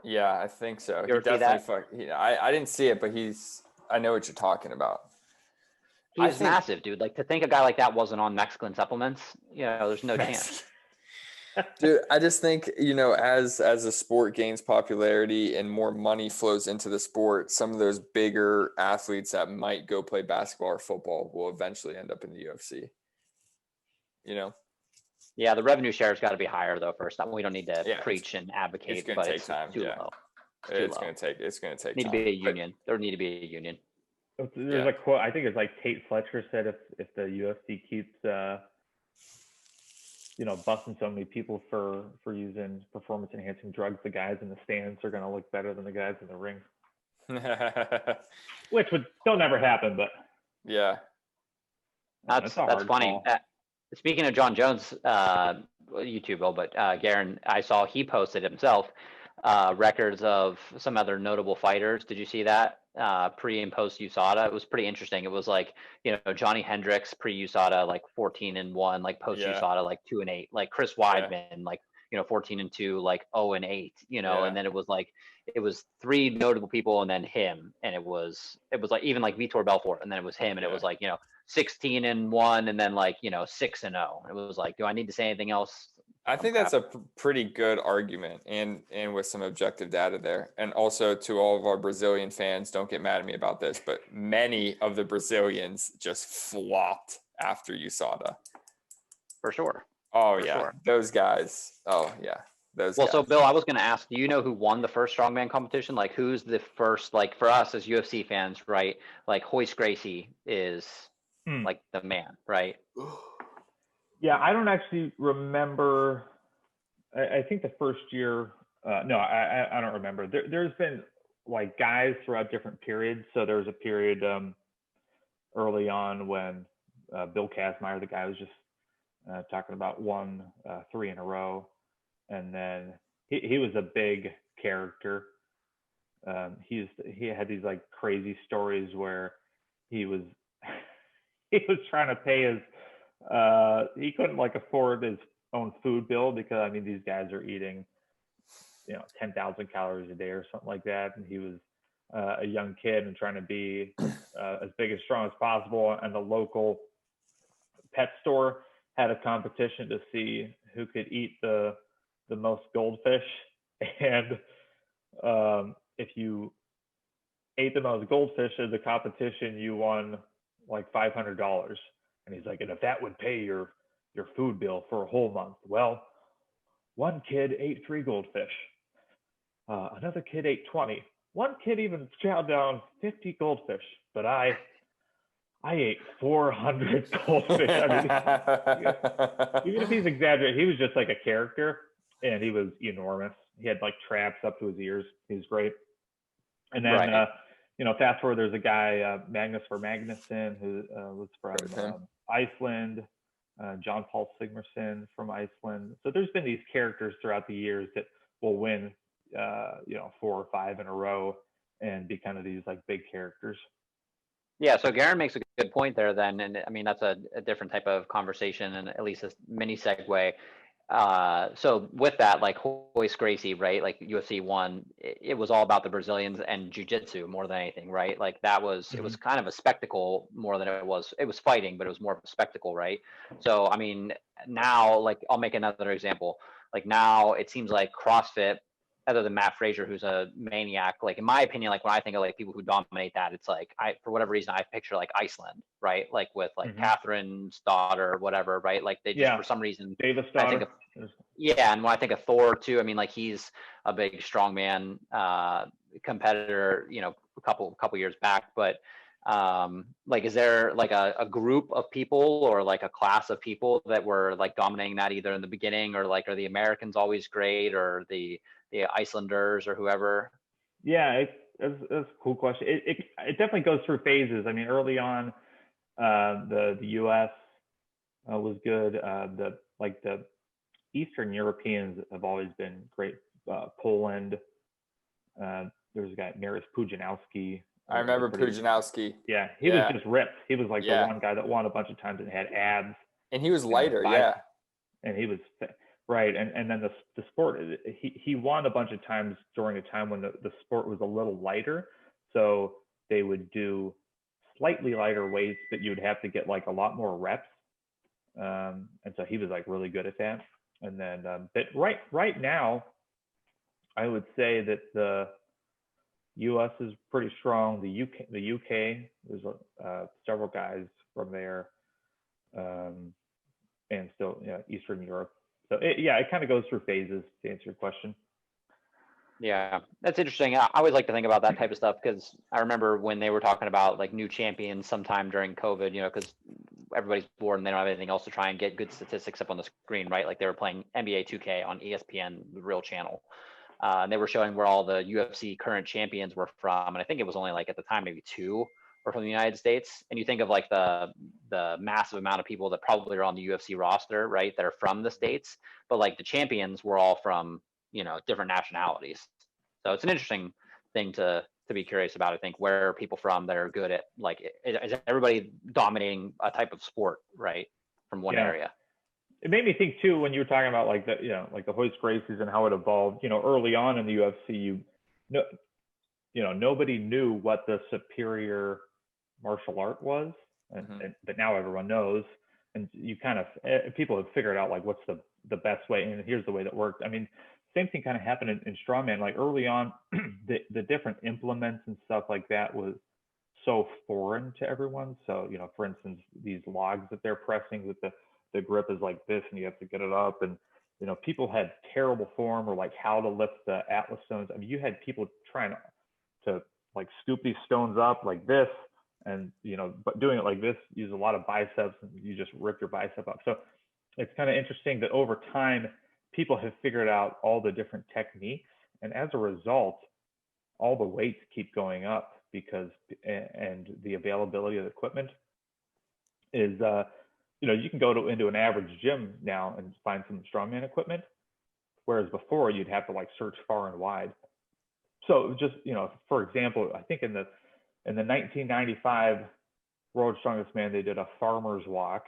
Yeah, I think so. You ever see that? I didn't see it, but I know what you're talking about. He's massive, dude. Like to think a guy like that wasn't on Mexican supplements, there's no chance. Dude, I just think, as the sport gains popularity and more money flows into the sport, some of those bigger athletes that might go play basketball or football will eventually end up in the UFC. Yeah, the revenue share's got to be higher though. First, we don't need to preach and advocate, it's gonna but take it's time. Too low. It's going to take Need time. to be a union. There need to be a union. There's a quote. I think it's like Tate Fletcher said, if the UFC keeps busting so many people for using performance enhancing drugs, the guys in the stands are going to look better than the guys in the ring. Which still never happen, but yeah, that's funny. Speaking of John Jones, YouTube, but Garin, I saw he posted himself records of some other notable fighters. Did you see that pre and post USADA? It was pretty interesting. It was like Johnny Hendricks pre USADA like 14-1, like post USADA like 2-8, like Chris Weidman like 14-2, like 0-8, and then it was three notable people and then him, and it was like even like Vitor Belfort, and then it was him, and it was like 16-1, and then like 6-0. It was like, do I need to say anything else? I think that's a pretty good argument, and with some objective data there. And also to all of our Brazilian fans, don't get mad at me about this, but many of the Brazilians just flopped after USADA. For sure. Oh, yeah. Sure. Those guys. Oh, yeah. Those guys. So Bill, I was going to ask, do you know who won the first strongman competition? Like who's the first, like for us as UFC fans, right? Like Royce Gracie is like the man, right? Yeah, I don't actually remember. I think the first year, no, I don't remember. There's been like guys throughout different periods. So there was a period early on when Bill Kazmaier, the guy I was just talking about, won 3 in a row. And then he was a big character. He had these like crazy stories where he was trying to pay his he couldn't like afford his own food bill, because I mean these guys are eating 10,000 calories a day or something like that, and he was a young kid and trying to be as big and strong as possible. And the local pet store had a competition to see who could eat the most goldfish, and if you ate the most goldfish in the competition, you won like $500. And he's like, and if that would pay your food bill for a whole month, well, one kid ate 3 goldfish. Another kid ate 20. One kid even chowed down 50 goldfish, but I ate 400 goldfish. I mean, even if he's exaggerating, he was just like a character, and he was enormous. He had like traps up to his ears. He was great. And then, fast forward, there's a guy, Magnus Magnuson, who was from Iceland. John Paul Sigmarsson from Iceland. So there's been these characters throughout the years that will win, 4 or 5 in a row and be kind of these like big characters. Yeah, so Garin makes a good point there then, and I mean that's a different type of conversation and at least a mini segue. So with that, like Royce Gracie, right? Like UFC 1, it was all about the Brazilians and jiu-jitsu more than anything, right? Like that was it was kind of a spectacle more than it was fighting, but it was more of a spectacle, right? So I mean now, like I'll make another example. Like now it seems like CrossFit, other than Matt Frazier, who's a maniac, like in my opinion, like when I think of like people who dominate that, it's like for whatever reason I picture like Iceland, right? Like with like Catherine's daughter or whatever, right? Like they just for some reason Davis I think of, and when I think of Thor too, I mean like he's a big strongman competitor, a couple years back, but like is there like a group of people or like a class of people that were like dominating that either in the beginning, or like are the Americans always great, or the Icelanders or whoever? Yeah, it's a cool question. It definitely goes through phases. I mean, early on, the US was good. The Eastern Europeans have always been great. Poland. There's a guy, Mariusz Pudzianowski. I remember Pudzianowski. Yeah, he was just ripped. He was like the one guy that won a bunch of times and had abs. And he was lighter, And he was right. And then the sport, he won a bunch of times during a time when the sport was a little lighter. So they would do slightly lighter weights, but you would have to get like a lot more reps. And so he was like really good at that. And then, but right now, I would say that the U.S. is pretty strong. The UK, there's several guys from there, and still, Eastern Europe. So it kind of goes through phases to answer your question. Yeah, that's interesting. I always like to think about that type of stuff because I remember when they were talking about like new champions sometime during COVID, because everybody's bored and they don't have anything else to try and get good statistics up on the screen, right? Like they were playing NBA 2K on ESPN, the real channel. And they were showing where all the UFC current champions were from. And I think it was only like at the time, maybe 2 were from the United States. And you think of like the massive amount of people that probably are on the UFC roster, right? That are from the States, but like the champions were all from, different nationalities. So it's an interesting thing to be curious about. I think where are people from that are good at, like, is everybody dominating a type of sport, right? From one area. It made me think too, when you were talking about like the, like the Royce Gracies and how it evolved, early on in the UFC, nobody knew what the superior martial art was, but now everyone knows, and you kind of, people have figured out like what's the best way, and here's the way that worked. I mean, same thing kind of happened in strongman. Like early on, the different implements and stuff like that was so foreign to everyone. So, for instance, these logs that they're pressing with the grip is like this, and you have to get it up, and people had terrible form, or like how to lift the Atlas stones. I mean, you had people trying to like scoop these stones up like this, and but doing it like this, use a lot of biceps, and you just rip your bicep up. So it's kind of interesting that over time people have figured out all the different techniques, and as a result, all the weights keep going up because, and the availability of the equipment is, you can go into an average gym now and find some strongman equipment, whereas before you'd have to like search far and wide. So just, for example, I think in the 1995 World's Strongest Man, they did a farmer's walk,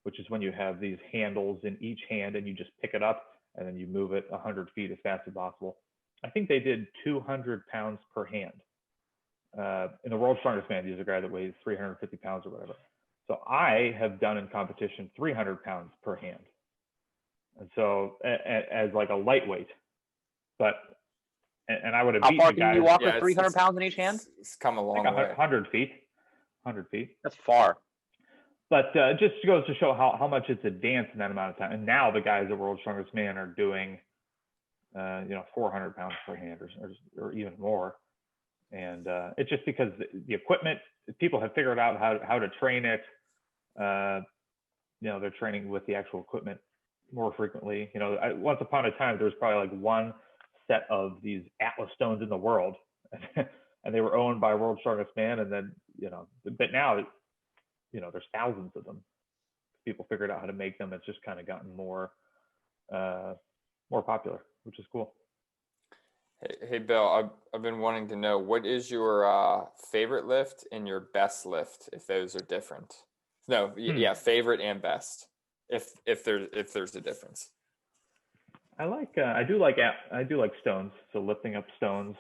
which is when you have these handles in each hand and you just pick it up and then you move it 100 feet as fast as possible. I think they did 200 pounds per hand. In the World's Strongest Man, there's a guy that weighs 350 pounds or whatever. So I have done in competition 300 pounds per hand. And so as like a lightweight, and I would have beaten the guy. How far can you walk with 300 pounds in each hand? It's come a long way. 100 feet. 100 feet. That's far. But just goes to show how much it's advanced in that amount of time. And now the guys at World's Strongest Man are doing, 400 pounds per hand or even more. And it's just because the equipment, people have figured out how to train it. They're training with the actual equipment more frequently. Once upon a time, there was probably like one set of these Atlas stones in the world, and they were owned by World's Strongest Man. And then, but now, there's thousands of them. people figured out how to make them, it's just kind of gotten more popular, which is cool. Hey Bill, I've been wanting to know, what is your favorite lift and your best lift, if those are different? No, yeah, favorite and best, if there's a difference. I do like stones, so lifting up stones,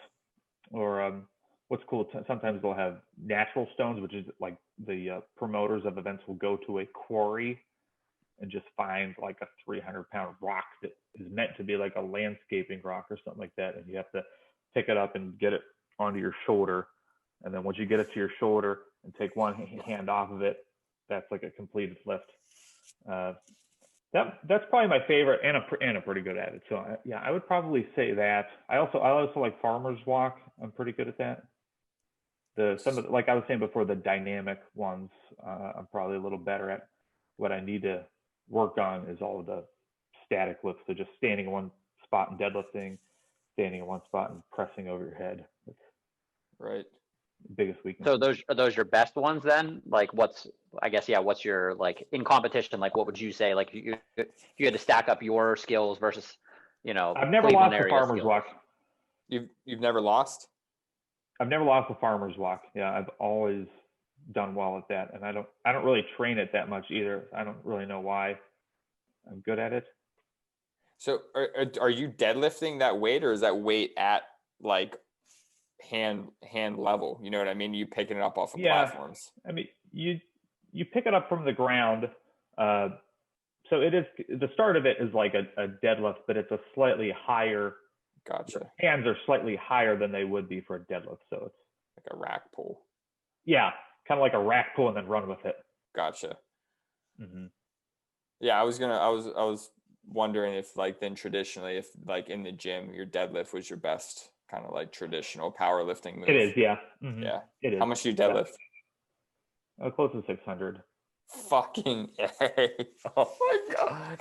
or what's cool, sometimes they'll have natural stones, which is like the promoters of events will go to a quarry and just find like a 300-pound rock that is meant to be like a landscaping rock or something like that, and you have to pick it up and get it onto your shoulder, and then once you get it to your shoulder and take one hand off of it, that's like a completed lift. That's probably my favorite, and I'm pretty good at it. So yeah, I would probably say that. I also like farmer's walk. I'm pretty good at that. Like I was saying before, the dynamic ones, I'm probably a little better at. What I need to work on is all of the static lifts. So just standing in one spot and deadlifting, standing in one spot and pressing over your head. That's right. The biggest weakness. So are those your best ones then? Like what's your, like, in competition, like what would you say, like you had to stack up your skills versus, I've never lost the farmer's walk. You've never lost? I've never lost the farmer's walk. Yeah, I've always done well at that, and I don't really train it that much either. I don't really know why. I'm good at it. So are you deadlifting that weight, or is that weight at like hand level? You know what I mean? You picking it up off of platforms. I mean, you pick it up from the ground. So it is, the start of it is like a deadlift, but it's a slightly higher. Gotcha. Hands are slightly higher than they would be for a deadlift, so it's like a rack pull. Yeah, kind of like a rack pull and then run with it. Gotcha. Mm-hmm. Yeah, I was wondering if, like, then traditionally, if like in the gym, your deadlift was your best kind of like traditional powerlifting move. It is, yeah. Mm-hmm. Yeah. It is. How much do you deadlift? Close to 600. Fucking A. Oh my God.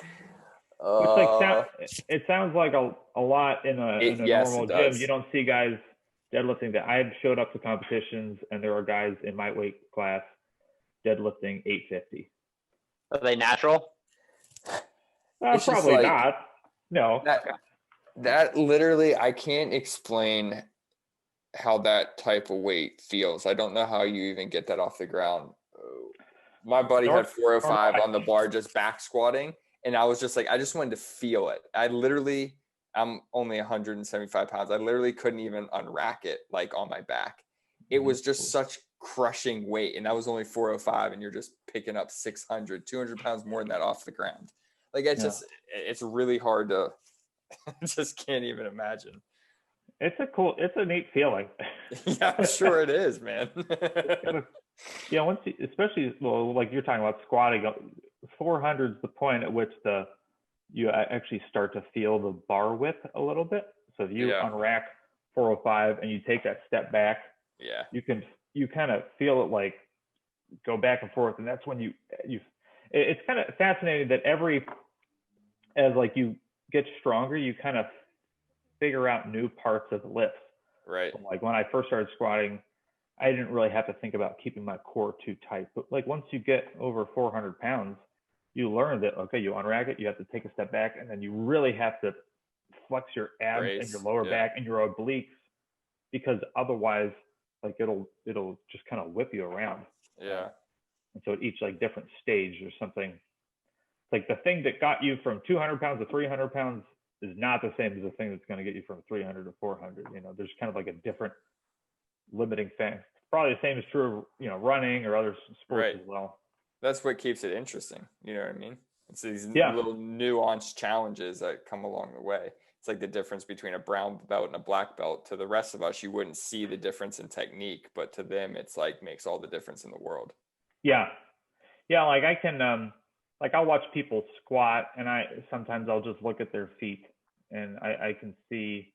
It sounds like a lot in a normal gym. You don't see guys deadlifting that. I've showed up to competitions and there are guys in my weight class deadlifting 850. Are they natural? Probably not. No. That literally, I can't explain how that type of weight feels. I don't know how you even get that off the ground. My buddy had 405 on the bar just back squatting, and I was just like, I just wanted to feel it. I'm only 175 pounds. I literally couldn't even unrack it like on my back. It was just such crushing weight, and that was only 405, and you're just picking up 200 pounds more than that off the ground. Like it's really hard to, I just can't even imagine. It's a neat feeling. Yeah, I'm sure it is, man. Yeah, especially like you're talking about squatting, 400 is the point at which you actually start to feel the bar width a little bit. So if you unrack 405 and you take that step back, you kind of feel it like go back and forth, and that's when it's kind of fascinating that as like you get stronger, you kind of figure out new parts of the lifts. Right. So like when I first started squatting, I didn't really have to think about keeping my core too tight. But like once you get over 400 pounds, you learn that, okay, you unrack it, you have to take a step back, and then you really have to flex your abs and your lower back and your obliques, because otherwise like it'll just kind of whip you around. Yeah. And so at each like different stage or something, like the thing that got you from 200 pounds to 300 pounds is not the same as the thing that's going to get you from 300 to 400. There's kind of like a different limiting factor. Probably the same is true of, running or other sports as well. That's what keeps it interesting. You know what I mean? It's these little nuanced challenges that come along the way. It's like the difference between a brown belt and a black belt. To the rest of us, you wouldn't see the difference in technique, but to them, it's like makes all the difference in the world. Yeah. Yeah. Like I can, I'll watch people squat, and sometimes I'll just look at their feet, and I can see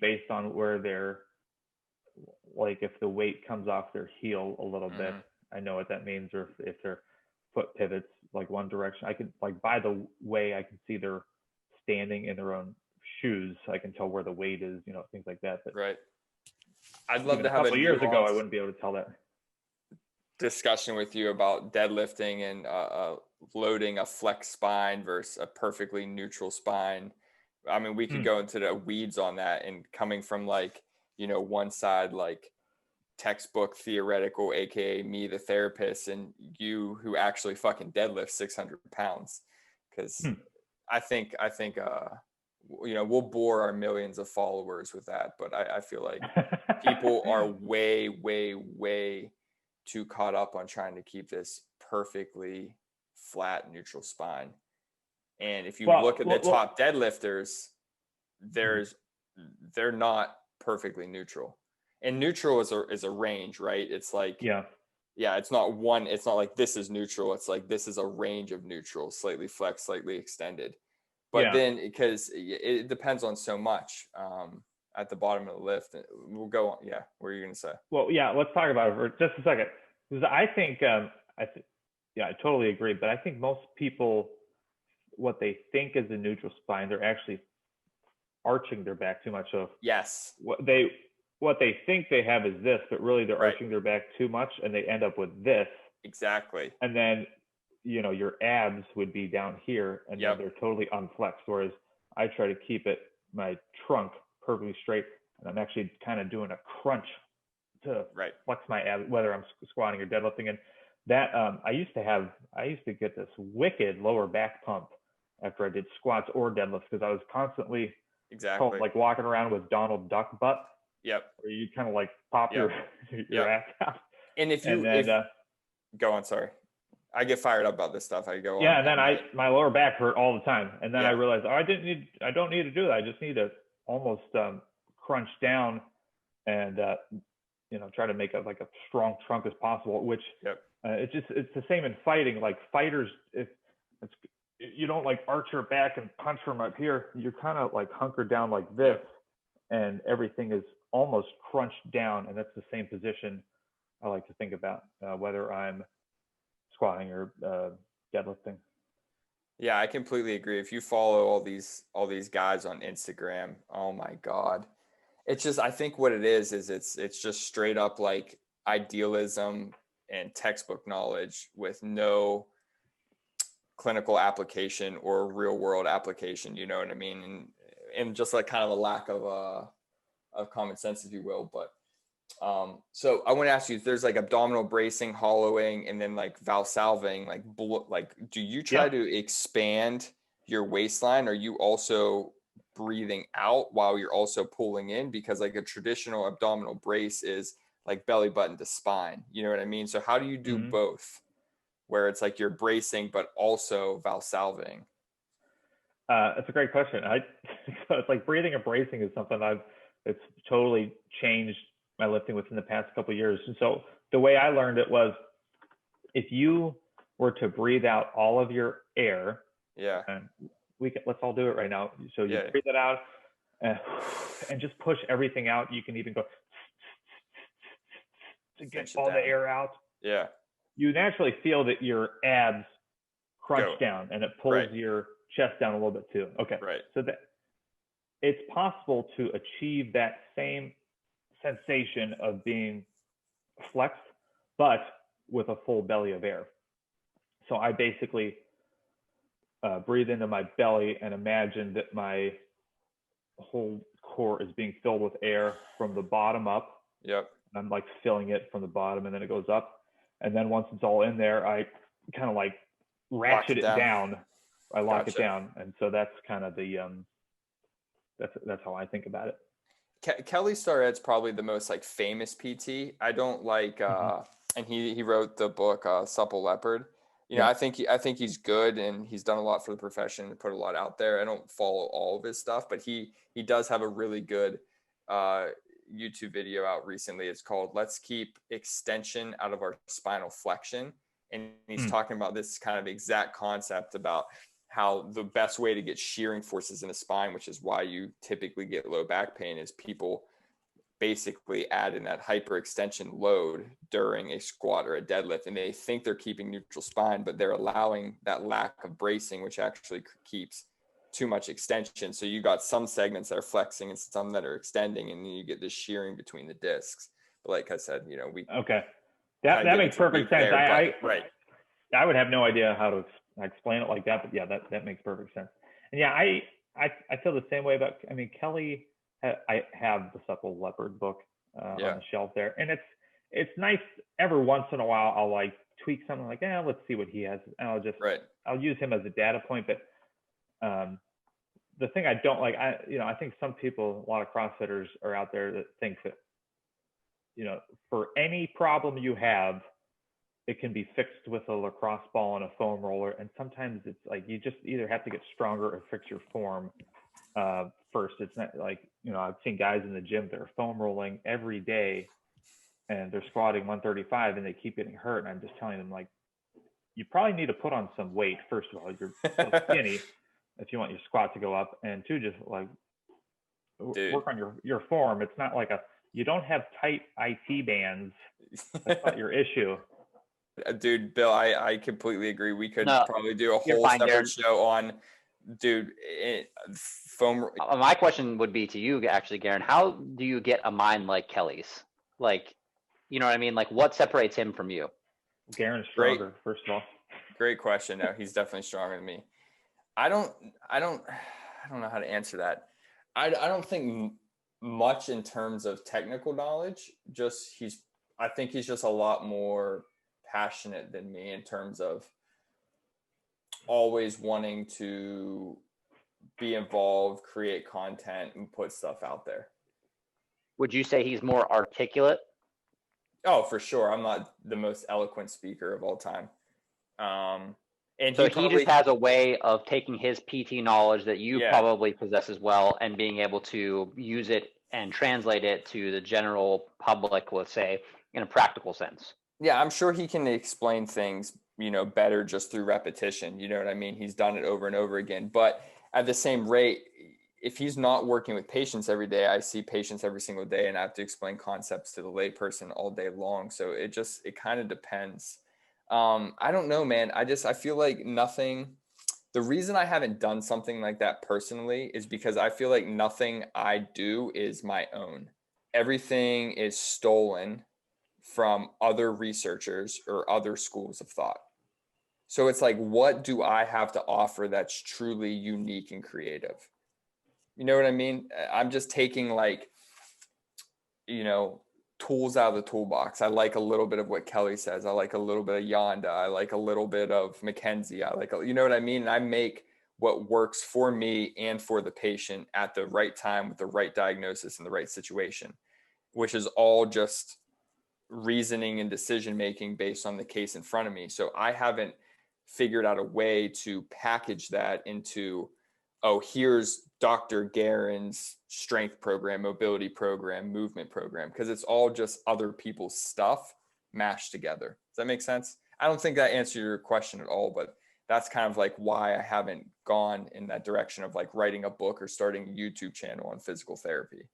based on where they're, like if the weight comes off their heel a little bit, I know what that means, or if their foot pivots like one direction. I can, like, by the way I can see they're standing in their own shoes, I can tell where the weight is, things like that. But right. I'd love to have a couple years ago, I wouldn't be able to tell that. discussion with you about deadlifting and loading a flex spine versus a perfectly neutral spine. I mean, we could go into the weeds on that, and coming from like, you know, one side, like textbook theoretical, aka me, the therapist, and you who actually fucking deadlift 600 pounds. Because I think you know, we'll bore our millions of followers with that, but I feel like people are way too caught up on trying to keep this perfectly flat neutral spine. And if you look at the top deadlifters, they're not perfectly neutral. And neutral is a range, right? It's like, it's not one, it's not like this is neutral. It's like, this is a range of neutral, slightly flexed, slightly extended. But then, because it depends on so much at the bottom of the lift, we'll go on. Yeah, what are you going to say? Well, yeah, let's talk about it for just a second. Because I think, I totally agree. But I think most people, what they think is a neutral spine, they're actually arching their back too much. So yes, what they think they have is this, but really they're arching their back too much, and they end up with this. Exactly. And then, you know, your abs would be down here, and then they're totally unflexed. Whereas I try to keep my trunk perfectly straight, and I'm actually kind of doing a crunch to flex my abs, whether I'm squatting or deadlifting. And that I used to get this wicked lower back pump after I did squats or deadlifts, because I was constantly like walking around with Donald Duck butt. Where you kind of like pop your ass out. And if go on, sorry. I get fired up about this stuff. I go on. Yeah, and then my lower back hurt all the time. And then I realized, I don't need to do that. I just need to almost crunch down and you know, try to make like a strong trunk as possible, which it's the same in fighting. Like fighters, you don't like arch your back and punch from up here. You're kind of like hunkered down like this, and everything is almost crunched down. And that's the same position I like to think about, whether I'm squatting or deadlifting. Yeah, I completely agree. If you follow all these guys on Instagram, oh my God. It's just, I think what it is it's just straight up like idealism and textbook knowledge with no clinical application or real world application, you know what I mean? And just like kind of a lack of common sense, if you will. But so I want to ask you, there's like abdominal bracing, hollowing, and then like valsalving, like do you try to expand your waistline? Or are you also breathing out while you're also pulling in? Because like a traditional abdominal brace is like belly button to spine, you know what I mean? So how do you do both, where it's like you're bracing but also valsalving? That's a great question. So it's like breathing and bracing is something it's totally changed my lifting within the past couple of years. And so the way I learned it was, if you were to breathe out all of your air, and let's all do it right now. So you breathe it out and just push everything out. You can even go to get all the air out. Yeah. You naturally feel that your abs crunch down, and it pulls your chest down a little bit too. Okay. Right. So that it's possible to achieve that same sensation of being flexed, but with a full belly of air. So I basically breathe into my belly and imagine that my whole core is being filled with air from the bottom up. Yep. And I'm like filling it from the bottom, and then it goes up. And then once it's all in there, I kind of like ratchet it down. I lock it down. And so that's kind of the, that's how I think about it. Kelly Starrett's probably the most like famous PT. I don't like, and he wrote the book Supple Leopard. You know, I think he's good, and he's done a lot for the profession and put a lot out there. I don't follow all of his stuff, but he does have a really good YouTube video out recently. It's called "Let's Keep Extension Out of Our Spinal Flexion," and he's talking about this kind of exact concept about how the best way to get shearing forces in the spine, which is why you typically get low back pain, is people basically add in that hyperextension load during a squat or a deadlift, and they think they're keeping neutral spine, but they're allowing that lack of bracing, which actually keeps too much extension. So you got some segments that are flexing and some that are extending, and then you get this shearing between the discs. But like I said, you know, That makes perfect sense. Right. I would have no idea how to explain it like that, but yeah, that makes perfect sense. And yeah, I feel the same way about. I mean, Kelly, I have the Supple Leopard book on the shelf there, and it's nice every once in a while. I'll like tweak something like, let's see what he has, and I'll use him as a data point. But the thing I don't like, I think some people, a lot of CrossFitters are out there that think that, for any problem you have, it can be fixed with a lacrosse ball and a foam roller. And sometimes it's like, you just either have to get stronger or fix your form first. It's not like, I've seen guys in the gym that are foam rolling every day and they're squatting 135 and they keep getting hurt. And I'm just telling them, like, you probably need to put on some weight. First of all, you're so skinny if you want your squat to go up. And two, just like work on your form. It's not like you don't have tight IT bands. That's not your issue. Dude, Bill, I completely agree. We could probably do a whole separate show on, foam. My question would be to you, actually, Garin. How do you get a mind like Kelly's? Like, you know what I mean? Like, what separates him from you? Garin's stronger, first of all. Great question. No, he's definitely stronger than me. I don't know how to answer that. I don't think much in terms of technical knowledge. I think he's just a lot more passionate than me in terms of always wanting to be involved, create content, and put stuff out there. Would you say he's more articulate? Oh, for sure. I'm not the most eloquent speaker of all time. And so he just has a way of taking his PT knowledge that you probably possess as well and being able to use it and translate it to the general public, let's say, in a practical sense. Yeah, I'm sure he can explain things, better just through repetition. You know what I mean? He's done it over and over again. But at the same rate, if he's not working with patients every day, I see patients every single day and I have to explain concepts to the layperson all day long. So it kind of depends. I don't know, man. I feel like the reason I haven't done something like that personally is because I feel like nothing I do is my own. Everything is stolen from other researchers or other schools of thought. So it's like, what do I have to offer that's truly unique and creative? You know what I mean? I'm just taking tools out of the toolbox. I like a little bit of what Kelly says. I like a little bit of Yonda. I like a little bit of Mackenzie. You know what I mean? And I make what works for me and for the patient at the right time with the right diagnosis and the right situation, which is all just reasoning and decision-making based on the case in front of me. So I haven't figured out a way to package that into, here's Dr. Garin's strength program, mobility program, movement program, because it's all just other people's stuff mashed together. Does that make sense? I don't think that answered your question at all, but that's kind of like why I haven't gone in that direction of like writing a book or starting a YouTube channel on physical therapy.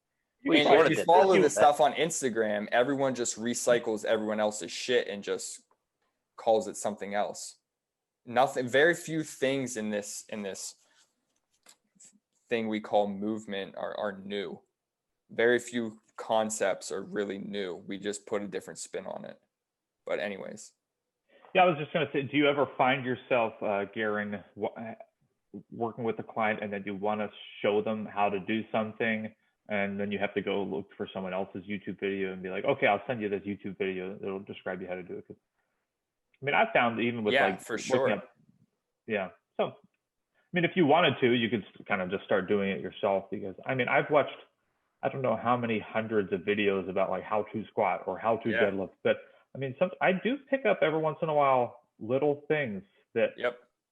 And if you follow the stuff on Instagram, everyone just recycles everyone else's shit and just calls it something else. Very few things in this thing we call movement are new. Very few concepts are really new. We just put a different spin on it. But anyways. Yeah, I was just going to say, do you ever find yourself, Garin, working with a client and then you want to show them how to do something and then you have to go look for someone else's YouTube video and be like, okay, I'll send you this YouTube video. It'll describe you how to do it. I mean, I found even with for sure. So, I mean, if you wanted to, you could kind of just start doing it yourself because, I mean, I've watched, I don't know how many hundreds of videos about like how to squat or how to deadlift, but I mean, I do pick up every once in a while little things that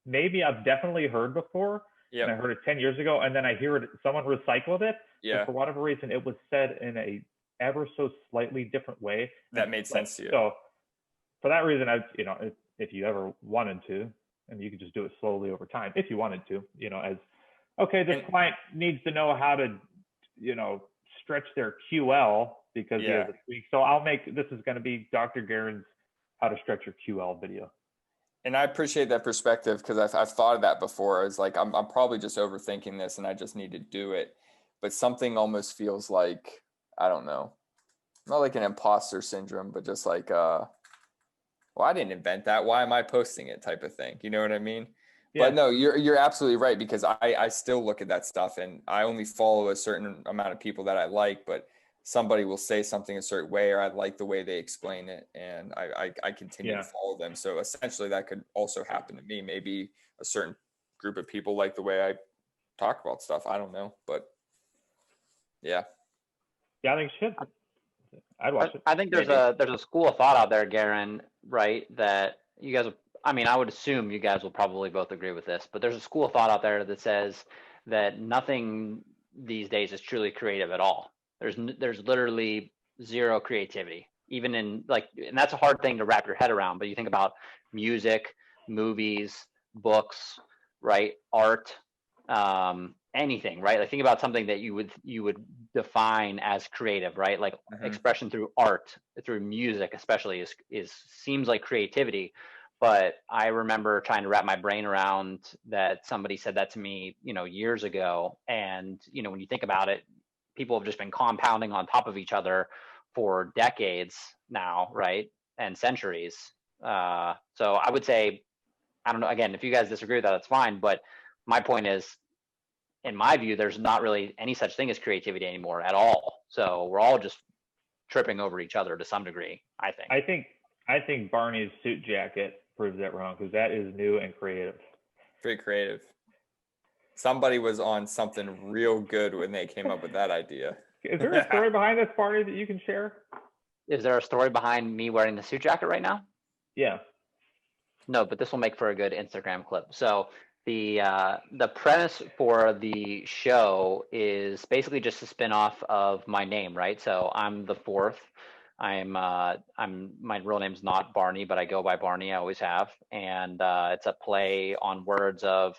maybe I've definitely heard before. And I heard it 10 years ago, and then I hear it, someone recycled it. And for whatever reason, it was said in a ever so slightly different way. That made sense to you. So for that reason, if you ever wanted to, and you could just do it slowly over time, if you wanted to, this client needs to know how to, stretch their QL because he has a tweak. So this is going to be Dr. Garin's how to stretch your QL video. And I appreciate that perspective because I've thought of that before. It's like, I'm probably just overthinking this and I just need to do it. But something almost feels like, I don't know, not like an imposter syndrome, but just like, well, I didn't invent that. Why am I posting it type of thing? You know what I mean? Yeah. But no, you're absolutely right, because I still look at that stuff, and I only follow a certain amount of people that I like, but somebody will say something a certain way, or I like the way they explain it, and I continue to follow them. So essentially that could also happen to me. Maybe a certain group of people like the way I talk about stuff. I don't know, but yeah. Yeah, I think you should. I'd watch it. I think there's a school of thought out there, Garin, right? That you guys, I mean, I would assume you guys will probably both agree with this, but there's a school of thought out there that says that nothing these days is truly creative at all. There's literally zero creativity, even in like, and that's a hard thing to wrap your head around. But you think about music, movies, books, right? Art, anything, right? Like think about something that you would define as creative, right? Like expression through art, through music, especially is seems like creativity. But I remember trying to wrap my brain around that. Somebody said that to me, years ago. And, when you think about it, people have just been compounding on top of each other for decades now, right? And centuries. So I would say, I don't know, again, if you guys disagree with that, that's fine. But my point is, in my view, there's not really any such thing as creativity anymore at all. So we're all just tripping over each other to some degree, I think. I think Barney's suit jacket proves that wrong, because that is new and creative. Pretty creative. Somebody was on something real good when they came up with that idea. Is there a story behind this, Barney, that you can share? Is there a story behind me wearing the suit jacket right now? Yeah. No, but this will make for a good Instagram clip. So the premise for the show is basically just a spin-off of my name, right? So I'm the fourth. My real name's not Barney, but I go by Barney. I always have, and it's a play on words of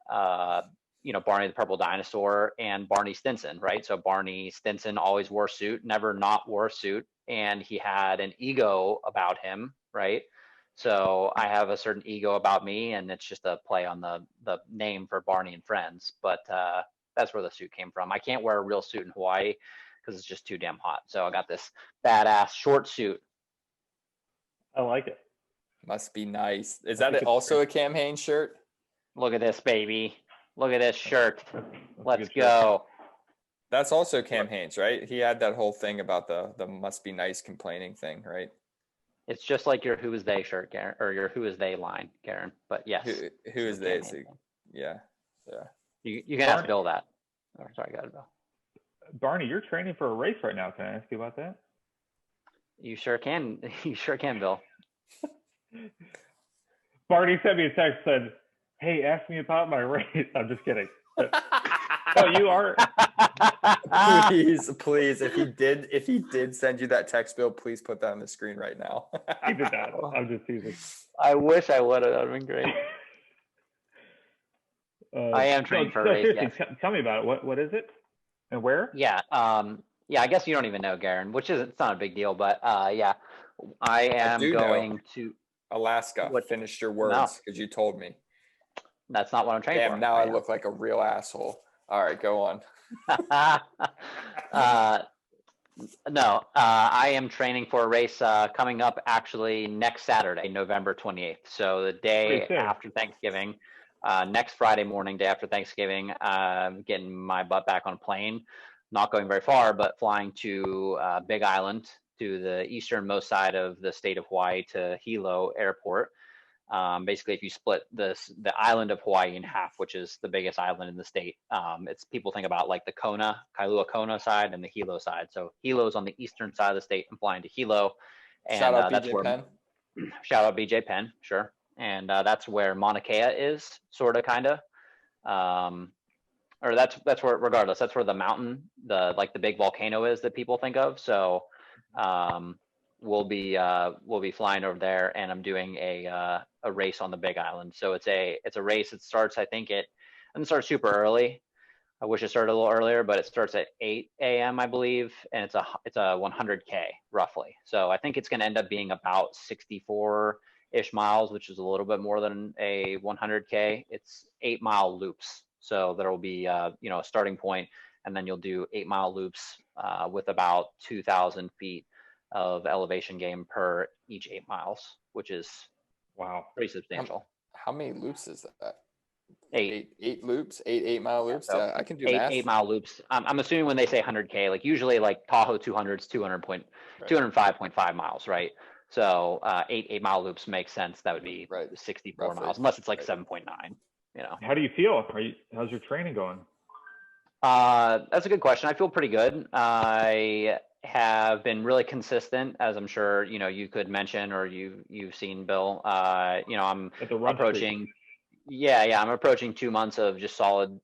Barney the Purple Dinosaur and Barney Stinson, right? So Barney Stinson always wore a suit, never not wore a suit, and he had an ego about him, right? So I have a certain ego about me, and it's just a play on the name for Barney and Friends. But that's where the suit came from. I can't wear a real suit in Hawaii because it's just too damn hot. So I got this badass short suit. I like it. Must be nice. Is that also a Cam Hanes shirt? Look at this, baby. Look at this shirt. Let's go. That's also Cam Hanes, right? He had that whole thing about the must be nice complaining thing, right? It's just like your who is they shirt, Garin, or your who is they line, Garin. But yes. Who is they? Yeah. You can ask Bill that. Oh, sorry, got it, Bill. Barney, you're training for a race right now. Can I ask you about that? You sure can. You sure can, Bill. Barney sent me a text, said, "Hey, ask me about my race." I'm just kidding. Oh, you are. Please, if he did send you that text, Bill, please put that on the screen right now. He did that. I'm just teasing. I wish I would have. That would have been great. I am training for a race. Seriously, yes. Tell me about it. What is it, and where? Yeah. I guess you don't even know, Garin, which it's not a big deal, but yeah, I am going to Alaska. Finished your words because you told me. That's not what I'm training for. Now I look like a real asshole. All right, go on. No, I am training for a race coming up actually next Saturday, November 28th. So the day after Thanksgiving, next Friday morning, day after Thanksgiving, getting my butt back on a plane, not going very far, but flying to Big Island, to the easternmost side of the state of Hawaii, to Hilo Airport. Basically, if you split the island of Hawaii in half, which is the biggest island in the state, it's people think about like the Kailua Kona side and the Hilo side. So Hilo's on the eastern side of the state. I'm flying to Hilo, and shout out that's BJ where Penn. Shout out BJ Penn, sure. And that's where Mauna Kea is, sort of, kind of. Or that's where, regardless, that's where the mountain, the big volcano is that people think of. So we'll be flying over there, and I'm doing a race on the Big Island. So it's a race. It starts, I think it doesn't start super early. I wish it started a little earlier, but it starts at 8 a.m. I believe, and it's a 100K roughly. So I think it's going to end up being about 64-ish miles, which is a little bit more than a 100K. It's 8-mile loops. So there will be a starting point, and then you'll do 8-mile loops with about 2,000 feet of elevation gain per each 8 miles, which is Wow. pretty substantial. How many loops is that? 8. Eight loops, 8 mile loops. So Yeah, I can do eight math. 8-mile loops. I'm assuming when they say 100K, like usually like Tahoe 200s, 205.5 miles, right? So 8-mile loops makes sense. That would be 64 Roughly. miles, unless it's like 7.9. You know. How do you feel? How's your training going? That's a good question. I feel pretty good. I have been really consistent, as I'm sure you could mention, or you've seen, Bill. I'm At the run approaching. streak. Yeah, I'm approaching 2 months of just solid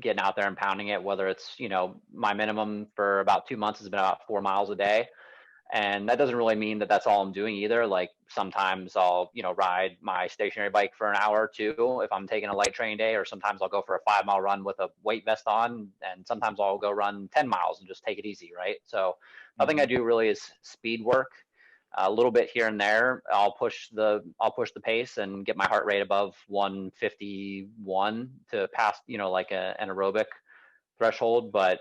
getting out there and pounding it. Whether it's my minimum for about 2 months has been about 4 miles a day. And that doesn't really mean that that's all I'm doing either. Like sometimes I'll, ride my stationary bike for an hour or two if I'm taking a light training day, or sometimes I'll go for a 5-mile run with a weight vest on, and sometimes I'll go run 10 miles and just take it easy, right? So nothing I do really is speed work. A little bit here and there, I'll push the pace and get my heart rate above 151 to pass, like an aerobic threshold, but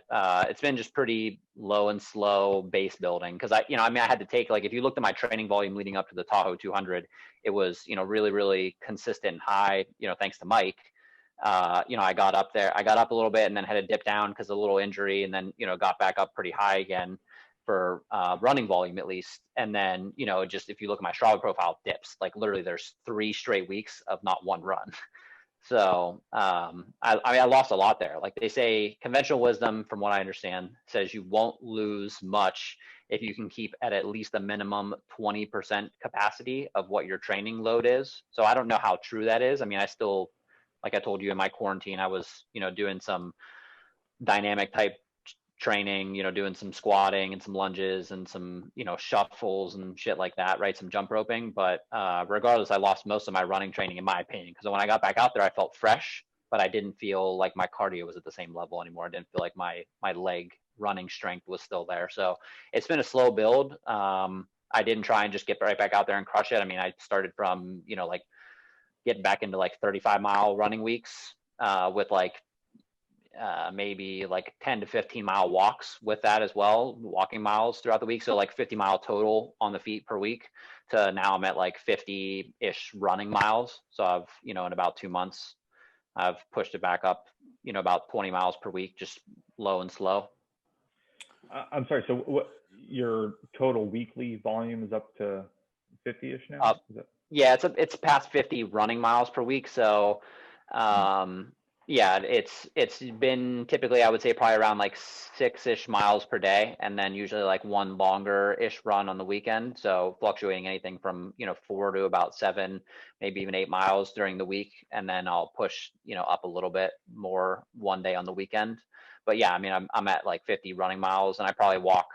it's been just pretty low and slow base building, because I had to take, like, if you looked at my training volume leading up to the Tahoe 200, it was really, really consistent and high, thanks to Mike. I got up a little bit and then had to dip down because of a little injury, and then got back up pretty high again for running volume at least. And then just if you look at my Strava profile, dips, like literally there's 3 straight weeks of not one run. So I lost a lot there. Like they say, conventional wisdom, from what I understand, says you won't lose much if you can keep at least a minimum 20% capacity of what your training load is. So I don't know how true that is. I mean, I still, like I told you, in my quarantine, I was, doing some dynamic type training, doing some squatting and some lunges and some, shuffles and shit like that, right? Some jump roping. But regardless, I lost most of my running training, in my opinion, because when I got back out there, I felt fresh, but I didn't feel like my cardio was at the same level anymore. I didn't feel like my leg running strength was still there. So it's been a slow build. I didn't try and just get right back out there and crush it. I mean, I started from, like getting back into like 35-mile running weeks with like maybe like 10 to 15 mile walks with that as well, walking miles throughout the week. So like 50-mile total on the feet per week, to now I'm at like 50-ish running miles. So I've, in about 2 months, I've pushed it back up, about 20 miles per week, just low and slow. I'm sorry. So what, your total weekly volume is up to 50-ish now? Yeah, it's past 50 running miles per week. So, yeah, it's been typically, I would say, probably around like 6-ish miles per day, and then usually like one longer-ish run on the weekend. So fluctuating anything from 4 to about 7, maybe even 8 miles during the week, and then I'll push up a little bit more one day on the weekend. But yeah, I mean, I'm at like 50 running miles, and I probably walk,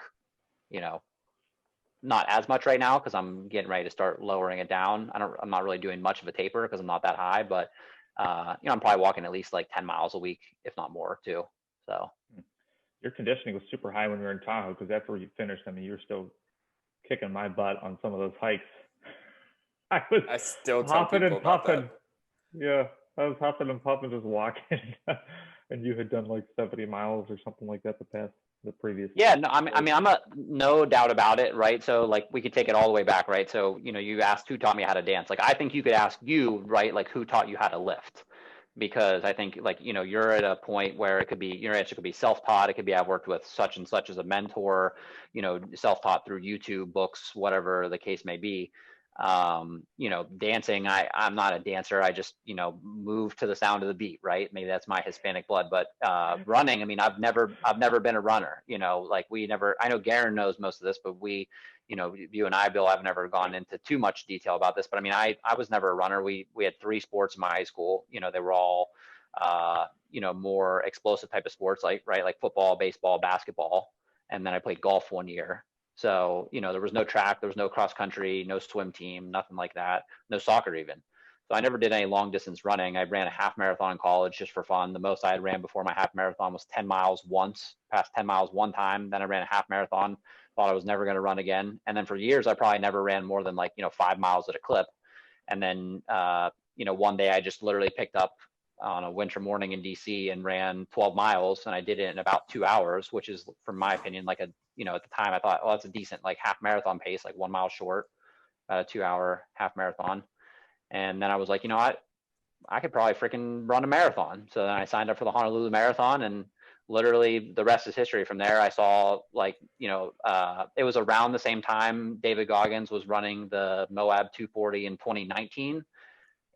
not as much right now because I'm getting ready to start lowering it down. I'm not really doing much of a taper because I'm not that high, but I'm probably walking at least like 10 miles a week, if not more too. So your conditioning was super high when we were in Tahoe, because after you finished, I mean, you were still kicking my butt on some of those hikes. I still tell hopping people and puffing. That. Yeah, I was hopping and puffing, just walking. And you had done like 70 miles or something like that the previous. Yeah, no, I mean, I'm no doubt about it, right? So like we could take it all the way back, right? So, you asked who taught me how to dance. Like I think you could ask you, right? Like who taught you how to lift? Because I think like, you're at a point where it could be, your answer could be self-taught. It could be I've worked with such and such as a mentor, self-taught through YouTube, books, whatever the case may be. Dancing, I'm not a dancer. I just, move to the sound of the beat, right? Maybe that's my Hispanic blood, but running, I mean, I've never been a runner, like I know Garin knows most of this, but we, you and I, Bill, I've never gone into too much detail about this, but I mean, I was never a runner. We had 3 sports in my high school, they were all, more explosive type of sports, like football, baseball, basketball. And then I played golf 1 year. So, there was no track, there was no cross country, no swim team, nothing like that, no soccer even. So I never did any long distance running. I ran a half marathon in college just for fun. The most I had ran before my half marathon was 10 miles once, passed 10 miles one time. Then I ran a half marathon, thought I was never going to run again. And then for years, I probably never ran more than like, 5 miles at a clip. And then, one day I just literally picked up on a winter morning in DC and ran 12 miles, and I did it in about 2 hours, which is, from my opinion, like a, you know, at the time I thought, oh, that's a decent like half marathon pace, like 1 mile short, about a 2 hour half marathon. And then I was like, you know what, I could probably freaking run a marathon. So then I signed up for the Honolulu Marathon, and literally the rest is history from there. I saw, like, you know, it was around the same time David Goggins was running the Moab 240 in 2019.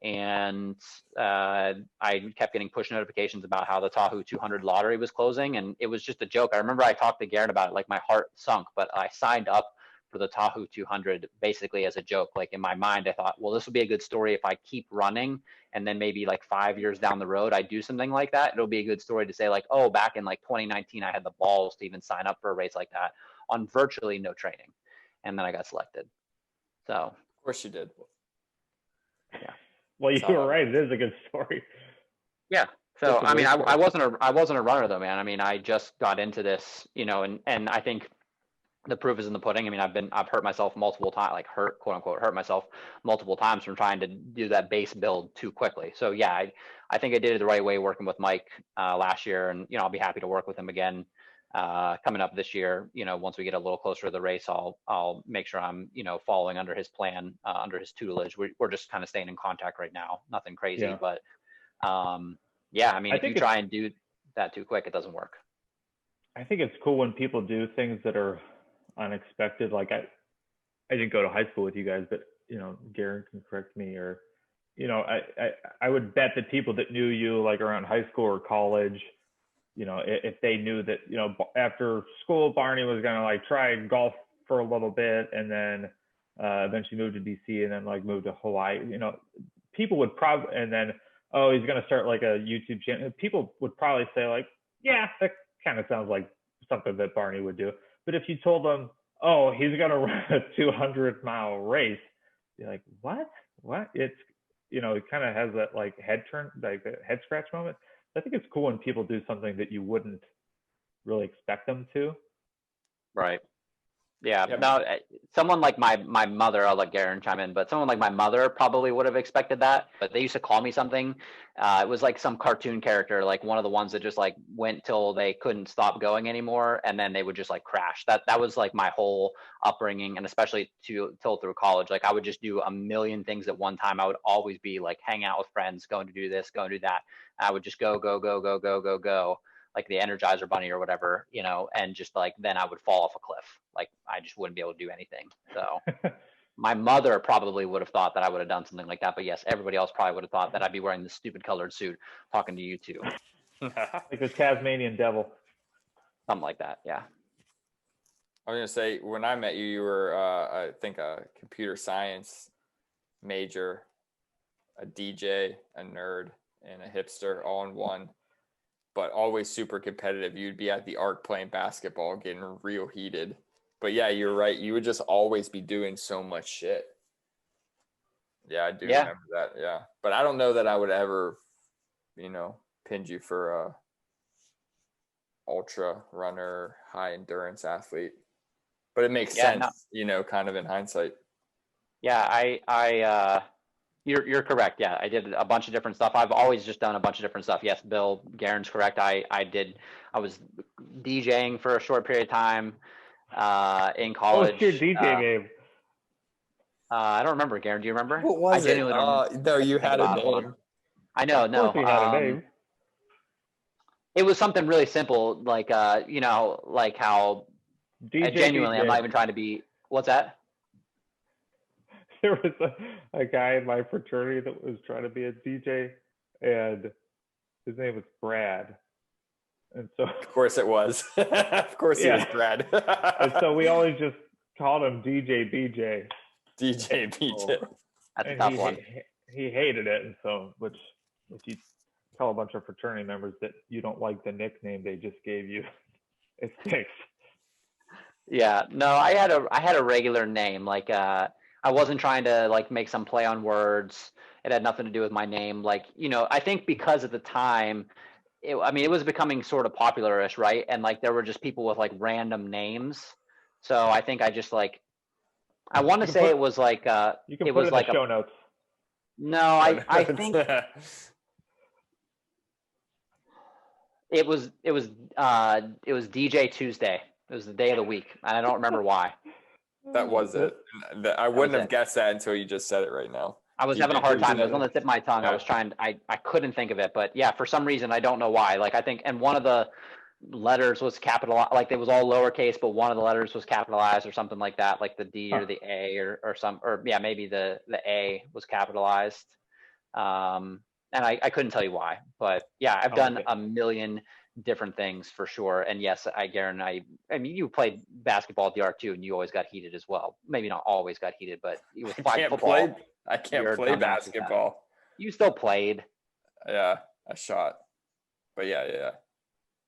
And I kept getting push notifications about how the Tahoe 200 lottery was closing, and it was just a joke. I remember I talked to Garin about it, like my heart sunk, but I signed up for the Tahoe 200 basically as a joke. Like in my mind, I thought, well, this will be a good story if I keep running, and then maybe like 5 years down the road, I do something like that. It'll be a good story to say, like, oh, back in like 2019, I had the balls to even sign up for a race like that on virtually no training, and then I got selected. So Of course you did. yeah. Well, you were right. It is a good story. Yeah. So, I mean, I wasn't a runner though, man. I mean, I just got into this, you know, and I think the proof is in the pudding. I mean, I've hurt myself multiple times, like quote unquote, hurt myself multiple times from trying to do that base build too quickly. So yeah, I think I did it the right way working with Mike last year, and, you know, I'll be happy to work with him again coming up this year. You know, once we get a little closer to the race, I'll make sure I'm, you know, following under his plan, under his tutelage. We're just kind of staying in contact right now. Nothing crazy, but yeah, I mean, if you try and do that too quick, it doesn't work. I think it's cool when people do things that are unexpected. Like I didn't go to high school with you guys, but, you know, Garin can correct me, or, you know, I would bet that people that knew you like around high school or college, you know, if they knew that, you know, after school, Barney was going to like try golf for a little bit, and then eventually moved to DC, and then like moved to Hawaii, you know, people would probably, and then, oh, he's going to start like a YouTube channel. People would probably say like, yeah, that kind of sounds like something that Barney would do. But if you told them, oh, he's going to run a 200-mile race, you're like, what? It's, you know, it kind of has that like head scratch moment. I think it's cool when people do something that you wouldn't really expect them to. Right. Yeah. No, someone like my mother, I'll let Garin chime in, but someone like my mother probably would have expected that. But they used to call me something. It was like some cartoon character, like one of the ones that just like went till they couldn't stop going anymore, and then they would just like crash. That was like my whole upbringing, and especially till through college. Like I would just do a million things at one time. I would always be like hanging out with friends, going to do this, going to do that. I would just go, like the Energizer Bunny or whatever, you know, and just like, then I would fall off a cliff. Like I just wouldn't be able to do anything. So my mother probably would have thought that I would have done something like that. But yes, everybody else probably would have thought that I'd be wearing this stupid colored suit talking to you two. Like the Tasmanian devil. Something like that. Yeah. I was going to say, when I met you, you were, I think, a computer science major, a DJ, a nerd, and a hipster all in one. But always super competitive. You'd be at the arc playing basketball, getting real heated. But yeah, you're right. You would just always be doing so much shit. Yeah, I do remember that. Yeah. But I don't know that I would ever, you know, pinned you for a ultra runner, high endurance athlete. But it makes sense, you know, kind of in hindsight. Yeah, You're correct. Yeah, I did a bunch of different stuff. I've always just done a bunch of different stuff. Yes, Bill, Garen's correct. I was DJing for a short period of time in college. What's your DJ name? I don't remember, Garin. Do you remember? What was it? No, you had a name. I know. No, you had a name. It was something really simple, like you know, like how genuinely, I'm not even trying to be. What's that? There was a guy in my fraternity that was trying to be a DJ, and his name was Brad. And so, of course it was. Of course it was Brad. And so we always just called him DJ BJ. DJ BJ. That's a tough one. He hated it, and so which if you tell a bunch of fraternity members that you don't like the nickname they just gave you, it sticks. Yeah, no, I had a regular name. Like I wasn't trying to like make some play on words. It had nothing to do with my name. Like, you know, I think because at the time, it was becoming sort of popular-ish, right? And like there were just people with like random names. So I think I just like, I want to say it was like you can put it in the show notes. No, I think It was DJ Tuesday. It was the day of the week, and I don't remember why. That was it. I wouldn't have guessed that until you just said it right now. I was having a hard time. It was on the tip of my tongue. Yeah. I was trying. I couldn't think of it, but yeah, for some reason I don't know why. Like I think, and one of the letters was capitalized. Like it was all lowercase, but one of the letters was capitalized or something like that, like the D or the A or yeah, maybe the A was capitalized. And I couldn't tell you why, but yeah, I've done a million different things for sure. And yes, Garin, I mean, you played basketball at the Arc too, and you always got heated as well. Maybe not always got heated, but it was flag football. I can't play basketball. You still played. Yeah, I shot. But yeah.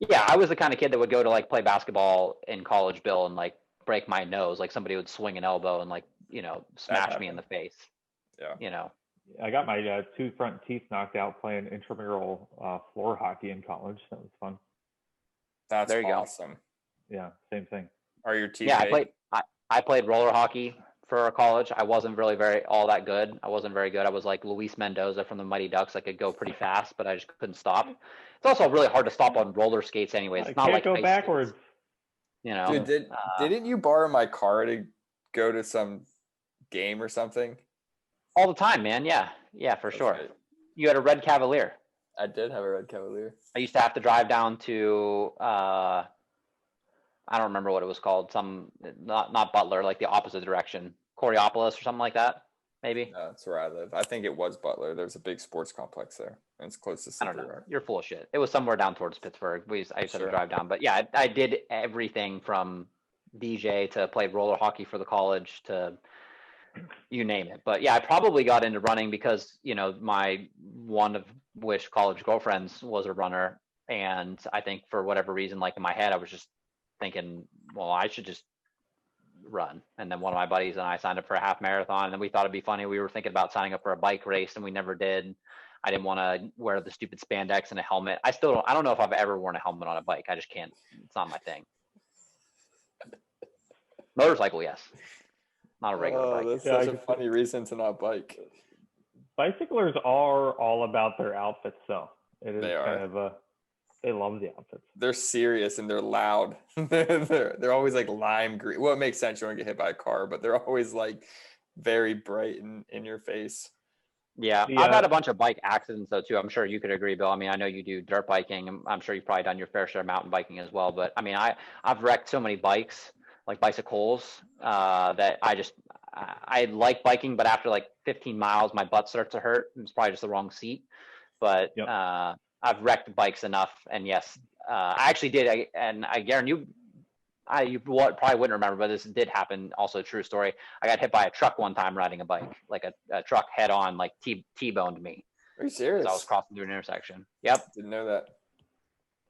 Yeah, I was the kind of kid that would go to like play basketball in college, Bill, and like break my nose. Like somebody would swing an elbow and like, smash me in the face. Yeah. I got my 2 front teeth knocked out playing intramural floor hockey in college. That was fun. That's awesome. Yeah, same thing. Are your teeth? Yeah, I played roller hockey for college. I wasn't really all that good. I wasn't very good. I was like Luis Mendoza from the Mighty Ducks. I could go pretty fast, but I just couldn't stop. It's also really hard to stop on roller skates anyways. It's not like go backwards. Skates, Dude, didn't you borrow my car to go to some game or something? All the time, man. Yeah, for sure. Right. You had a red Cavalier. I did have a red Cavalier. I used to have to drive down to I don't remember what it was called. Not Butler, like the opposite direction, Coriopolis or something like that. Maybe. No, that's where I live. I think it was Butler. There's a big sports complex there, and it's close to. I don't know. You're full of shit. It was somewhere down towards Pittsburgh. I used to have to drive down, but yeah, I did everything from DJ to play roller hockey for the college to you name it. But yeah, I probably got into running because my one of which college girlfriends was a runner, and I think for whatever reason, like in my head, I was just thinking, well, I should just run. And then one of my buddies and I signed up for a half marathon, and then we thought it'd be funny. We were thinking about signing up for a bike race, and we never did. I didn't want to wear the stupid spandex and a helmet. I don't know if I've ever worn a helmet on a bike. I just can't. It's not my thing. Motorcycle, yes. Not a regular bike. That's such a funny reason to not bike. Bicyclers are all about their outfits, though. It is they kind of they love the outfits. They're serious and they're loud. they're always like lime green. Well, it makes sense. You don't get hit by a car, but they're always like very bright in your face. Yeah, I've had a bunch of bike accidents though too. I'm sure you could agree, Bill. I mean, I know you do dirt biking. I'm sure you've probably done your fair share of mountain biking as well. But I mean, I've wrecked so many bikes, like bicycles, that I like biking, but after like 15 miles, my butt starts to hurt. It's probably just the wrong seat. But I've wrecked bikes enough, and yes, I actually did. Garin, you probably wouldn't remember, but this did happen. Also, true story. I got hit by a truck one time riding a bike, like a truck head on, like T-boned me. Are you serious? I was crossing through an intersection. Yep. Didn't know that.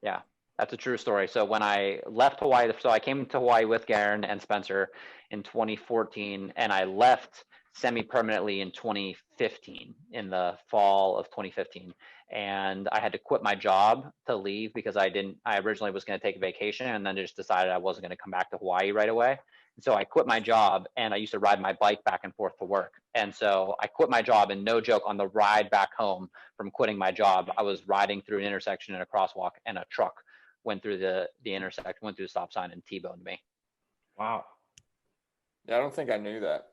Yeah, that's a true story. So when I left Hawaii, so I came to Hawaii with Garin and Spencer in 2014, and I left semi-permanently in 2015, in the fall of 2015. And I had to quit my job to leave because I originally was going to take a vacation and then just decided I wasn't going to come back to Hawaii right away. And so I quit my job, and I used to ride my bike back and forth to work. And so I quit my job, and no joke, on the ride back home from quitting my job, I was riding through an intersection in a crosswalk, and a truck went through the intersection, went through the stop sign, and T-boned me. Wow. Yeah, I don't think I knew that.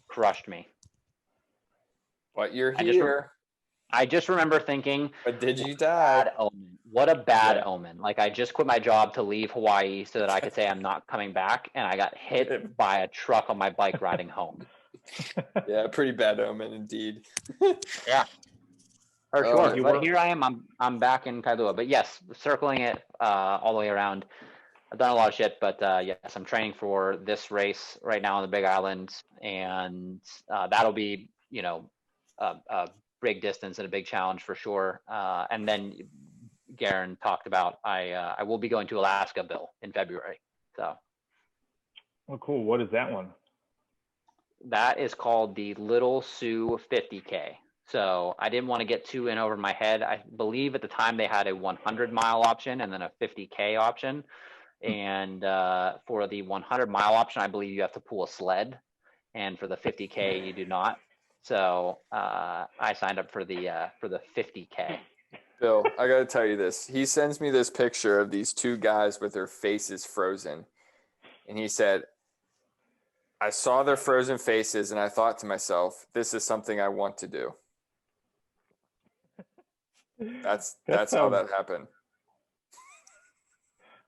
Crushed me. But you're here. I just remember thinking, but did you die? Bad omen. What a bad omen. Like, I just quit my job to leave Hawaii so that I could say I'm not coming back, and I got hit by a truck on my bike riding home. Yeah, pretty bad omen indeed. Yeah. For sure. But here I am. I'm back in Kailua. But yes, circling it all the way around. I've done a lot of shit, but yes, I'm training for this race right now on the Big Island, and that'll be, a big distance and a big challenge for sure. And then Garin talked about I will be going to Alaska, Bill, in February. So. Oh, cool. What is that one? That is called the Little Sioux 50K. So I didn't want to get too in over my head. I believe at the time they had a 100-mile option and then a 50K option. And for the 100-mile option, I believe you have to pull a sled. And for the 50K, you do not. So I signed up for the 50K. Bill, I got to tell you this. He sends me this picture of these two guys with their faces frozen. And he said, I saw their frozen faces and I thought to myself, this is something I want to do. That's how that happened.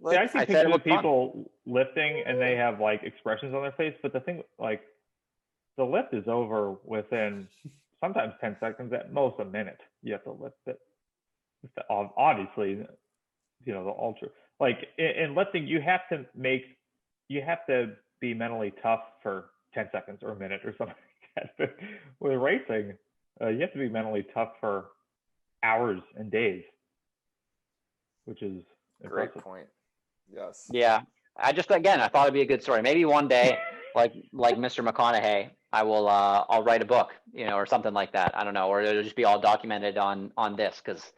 See, I see pictures of people lifting and they have like expressions on their face, but the thing, like, the lift is over within sometimes 10 seconds, at most a minute. You have to lift it. Obviously, you know, the ultra, like in lifting, you have to be mentally tough for 10 seconds or a minute or something like that. But with racing, you have to be mentally tough for hours and days, which is impressive. Great point. Yes. Yeah. I thought it'd be a good story. Maybe one day, like Mr. McConaughey, I will I'll write a book, you know, or something like that. I don't know, or it'll just be all documented on this, because,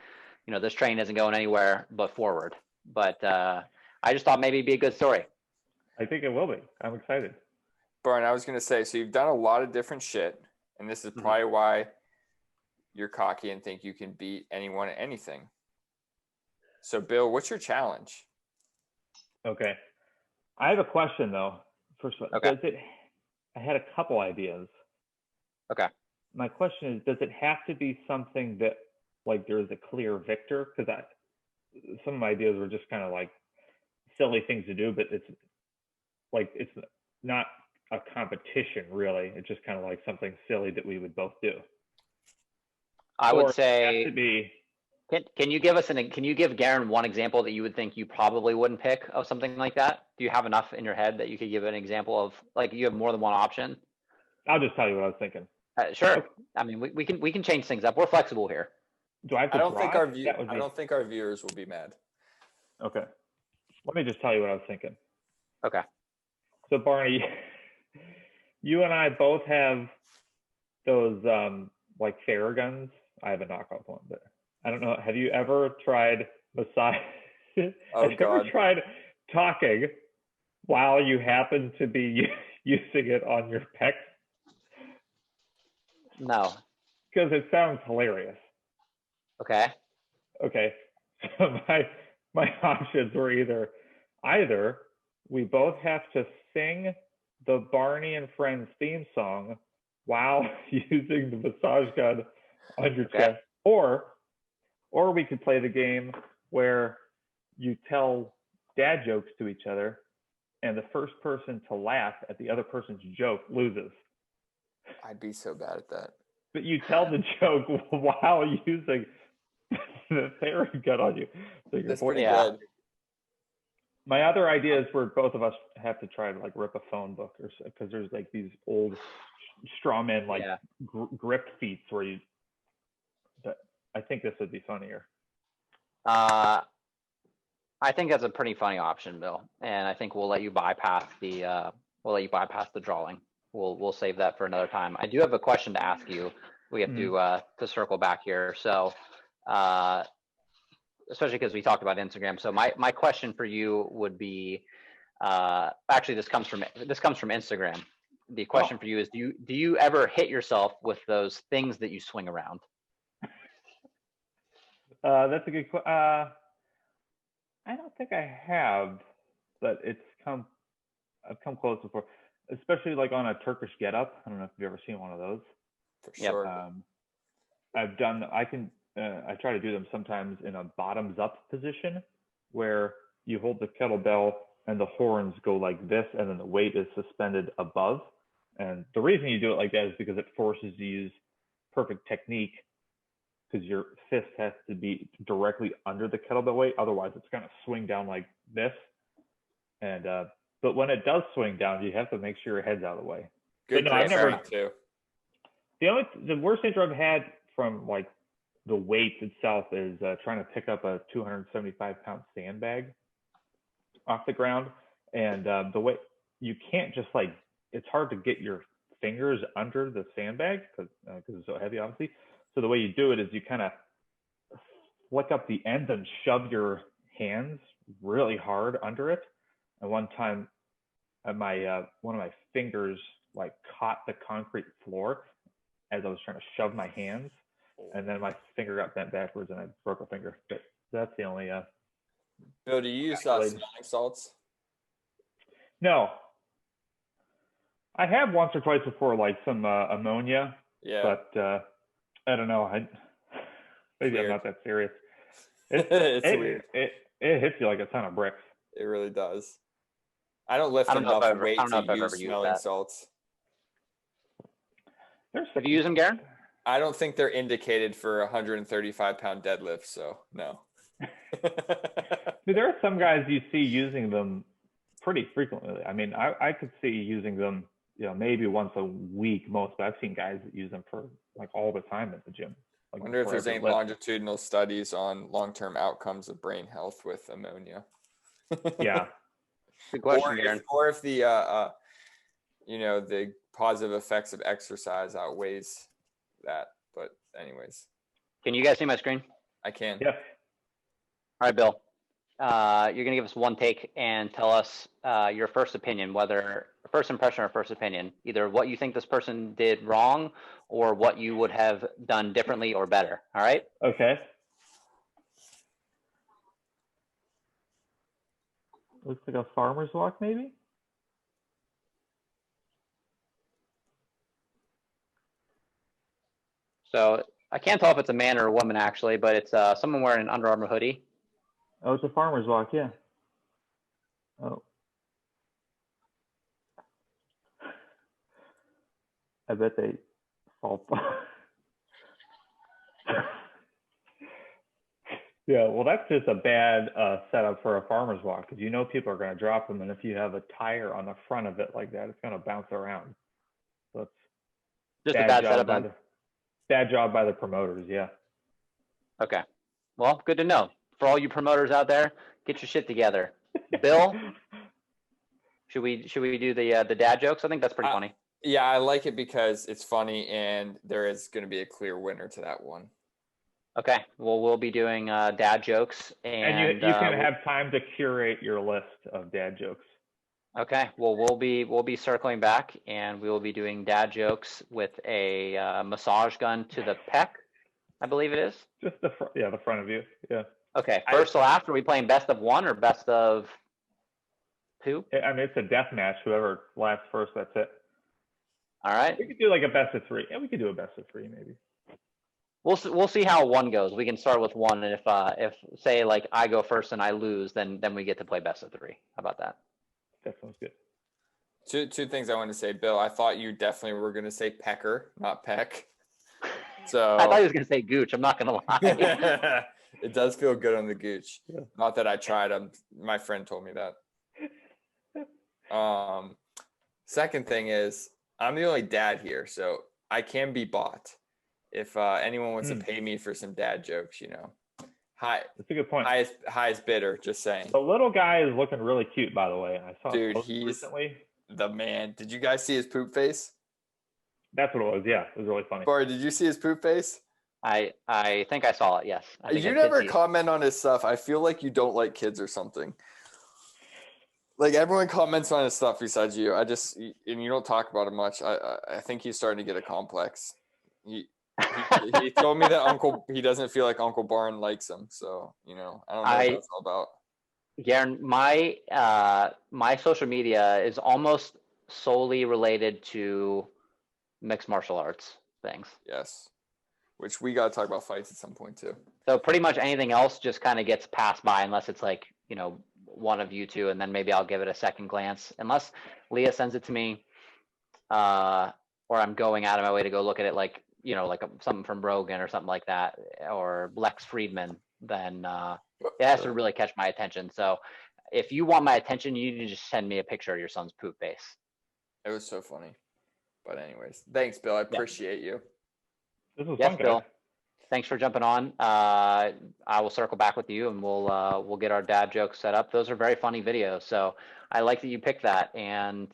you know, this train isn't going anywhere but forward. But I just thought maybe it'd be a good story. I think it will be. I'm excited. Barney, I was going to say, so you've done a lot of different shit, and this is probably why you're cocky and think you can beat anyone at anything. So, Bill, what's your challenge? Okay. I have a question, though. First of all, I had a couple ideas. Okay. My question is, does it have to be something that, like, there's a clear victor? Because some of my ideas were just kind of like silly things to do, but it's not a competition, really. It's just kind of like something silly that we would both do. I would say, it has to be. Can you give Garin one example that you would think you probably wouldn't pick of something like that? Do you have enough in your head that you could give an example of, like, you have more than one option? I'll just tell you what I was thinking. Sure. Okay. I mean, we can change things up. We're flexible here. Do I have to I don't think our viewers will be mad. Okay. Let me just tell you what I was thinking. Okay. So, Barney, you and I both have those like Theraguns. I have a knockoff one, but I don't know. Have you ever tried massage? Have you ever tried talking while you happen to be using it on your pecs? No. Because it sounds hilarious. Okay. Okay. So my options were either we both have to sing the Barney and Friends theme song while using the massage gun on your chest, or we could play the game where you tell dad jokes to each other, and the first person to laugh at the other person's joke loses. I'd be so bad at that. But you tell the joke while using the Theragun on you. So that's pretty good. My other idea is where both of us have to try to like rip a phone book, or because there's like these old Strongman like grip feats where you. But I think this would be funnier. I think that's a pretty funny option, Bill, and I think we'll let you bypass the drawing. We'll save that for another time. I do have a question to ask you. We have to circle back here. So, especially because we talked about Instagram. So my question for you would be, actually this comes from Instagram. The question for you is, do you ever hit yourself with those things that you swing around? That's a good question. I don't think I have, but I've come close before, especially like on a Turkish getup. I don't know if you've ever seen one of those. For sure. I try to do them sometimes in a bottoms up position where you hold the kettlebell and the horns go like this, and then the weight is suspended above. And the reason you do it like that is because it forces you to use perfect technique, because your fist has to be directly under the kettlebell weight. Otherwise, it's going to swing down like this. And but when it does swing down, you have to make sure your head's out of the way. Good. I've never. Too. The worst injury I've had from like the weight itself is trying to pick up a 275-pound sandbag off the ground, and the way you can't just like, it's hard to get your fingers under the sandbag because it's so heavy, obviously. So the way you do it is you kind of flick up the ends and shove your hands really hard under it. And one time, one of my fingers like caught the concrete floor as I was trying to shove my hands, and then my finger got bent backwards and I broke a finger. But that's the only. Bill, do you use Accolade. smelling salts? No, I have once or twice before, like some ammonia. Yeah. But I don't know. Maybe I'm Weird. not that serious. It's weird. It hits you like a ton of bricks. It really does. I don't lift I don't know if enough I've ever- weight I don't know to if I've use ever used smelling that. salts. Have you used them, Garin? I don't think they're indicated for 135-pound deadlift, so no. Dude, there are some guys you see using them pretty frequently. I mean, I could see using them, maybe once a week most, but I've seen guys that use them for like all the time at the gym. I Like wonder if before there's every any lift. longitudinal studies on long-term outcomes of brain health with ammonia. Yeah. Good question, Garin. Or if the the positive effects of exercise outweighs that. But anyways, Can you guys see my screen? I can. Yes. All right, Bill. You're gonna give us one take and tell us your first opinion, whether first impression or first opinion, either what you think this person did wrong or what you would have done differently or better. All right. Okay. Looks like a farmer's walk, maybe. So I can't tell if it's a man or a woman actually, but it's someone wearing an Under Armour hoodie. Oh, it's a farmer's walk, yeah. Oh. I bet they fall. Yeah, well, that's just a bad setup for a farmer's walk, because people are going to drop them, and if you have a tire on the front of it like that, it's going to bounce around. So it's Just a bad setup. Bad job by the promoters, yeah. Okay. Well, good to know. For all you promoters out there, get your shit together. Bill, should we do the dad jokes? I think that's pretty funny. Yeah, I like it because it's funny, and there is going to be a clear winner to that one. Okay. Well, we'll be doing dad jokes, and you can have time to curate your list of dad jokes. Okay. Well, we'll be circling back, and we will be doing dad jokes with a massage gun to the pec, I believe it is. Just the front of you. Yeah. Okay. First or last, are we playing best of one or best of two? I mean, it's a death match. Whoever lasts first, that's it. All right. We could do like a best of three. Yeah, we could do a best of three maybe. We'll see how one goes. We can start with one, and if say like I go first and I lose, then we get to play best of three. How about that? That sounds good. Two things I want to say, Bill. I thought you definitely were going to say pecker, not peck. So I thought he was going to say gooch. I'm not going to lie. It does feel good on the gooch. Yeah. Not that I tried. My friend told me that. Second thing is I'm the only dad here, so I can be bought. If anyone wants to pay me for some dad jokes, Hi. That's a good point. Highest bidder, just saying. The little guy is looking really cute, by the way. I saw him recently. The man. Did you guys see his poop face? That's what it was. Yeah, it was really funny. Corey, did you see his poop face? I think I saw it. Yes. You never comment on his stuff. I feel like you don't like kids or something. Like everyone comments on his stuff besides you. And you don't talk about it much. I think he's starting to get a complex. He told me that he doesn't feel like Uncle Barn likes him. So, I don't know what that's all about. Garin, my social media is almost solely related to mixed martial arts things. Yes. Which we got to talk about fights at some point too. So pretty much anything else just kind of gets passed by unless it's like, one of you two, and then maybe I'll give it a second glance. Unless Leah sends it to me, or I'm going out of my way to go look at it like, something from Rogan or something like that, or Lex Friedman, then it has to really catch my attention. So if you want my attention, you need to just send me a picture of your son's poop face. It was so funny. But anyways, thanks, Bill. I appreciate you. This was Yes, fun, Bill. guys. Thanks for jumping on. I will circle back with you, and we'll get our dad jokes set up. Those are very funny videos, so I like that you picked that. And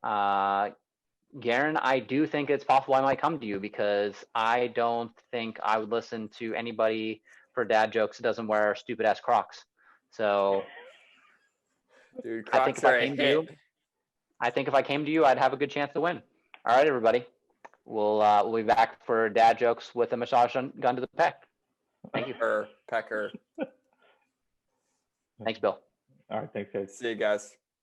Garin, I do think it's possible I might come to you, because I don't think I would listen to anybody for dad jokes that doesn't wear stupid ass Crocs. So Dude, I think if I came to you, I'd have a good chance to win. All right, everybody. We'll be back for dad jokes with a massage gun to the pec. Thank you. Pecker. Thanks, Bill. All right, thanks, guys. See you guys.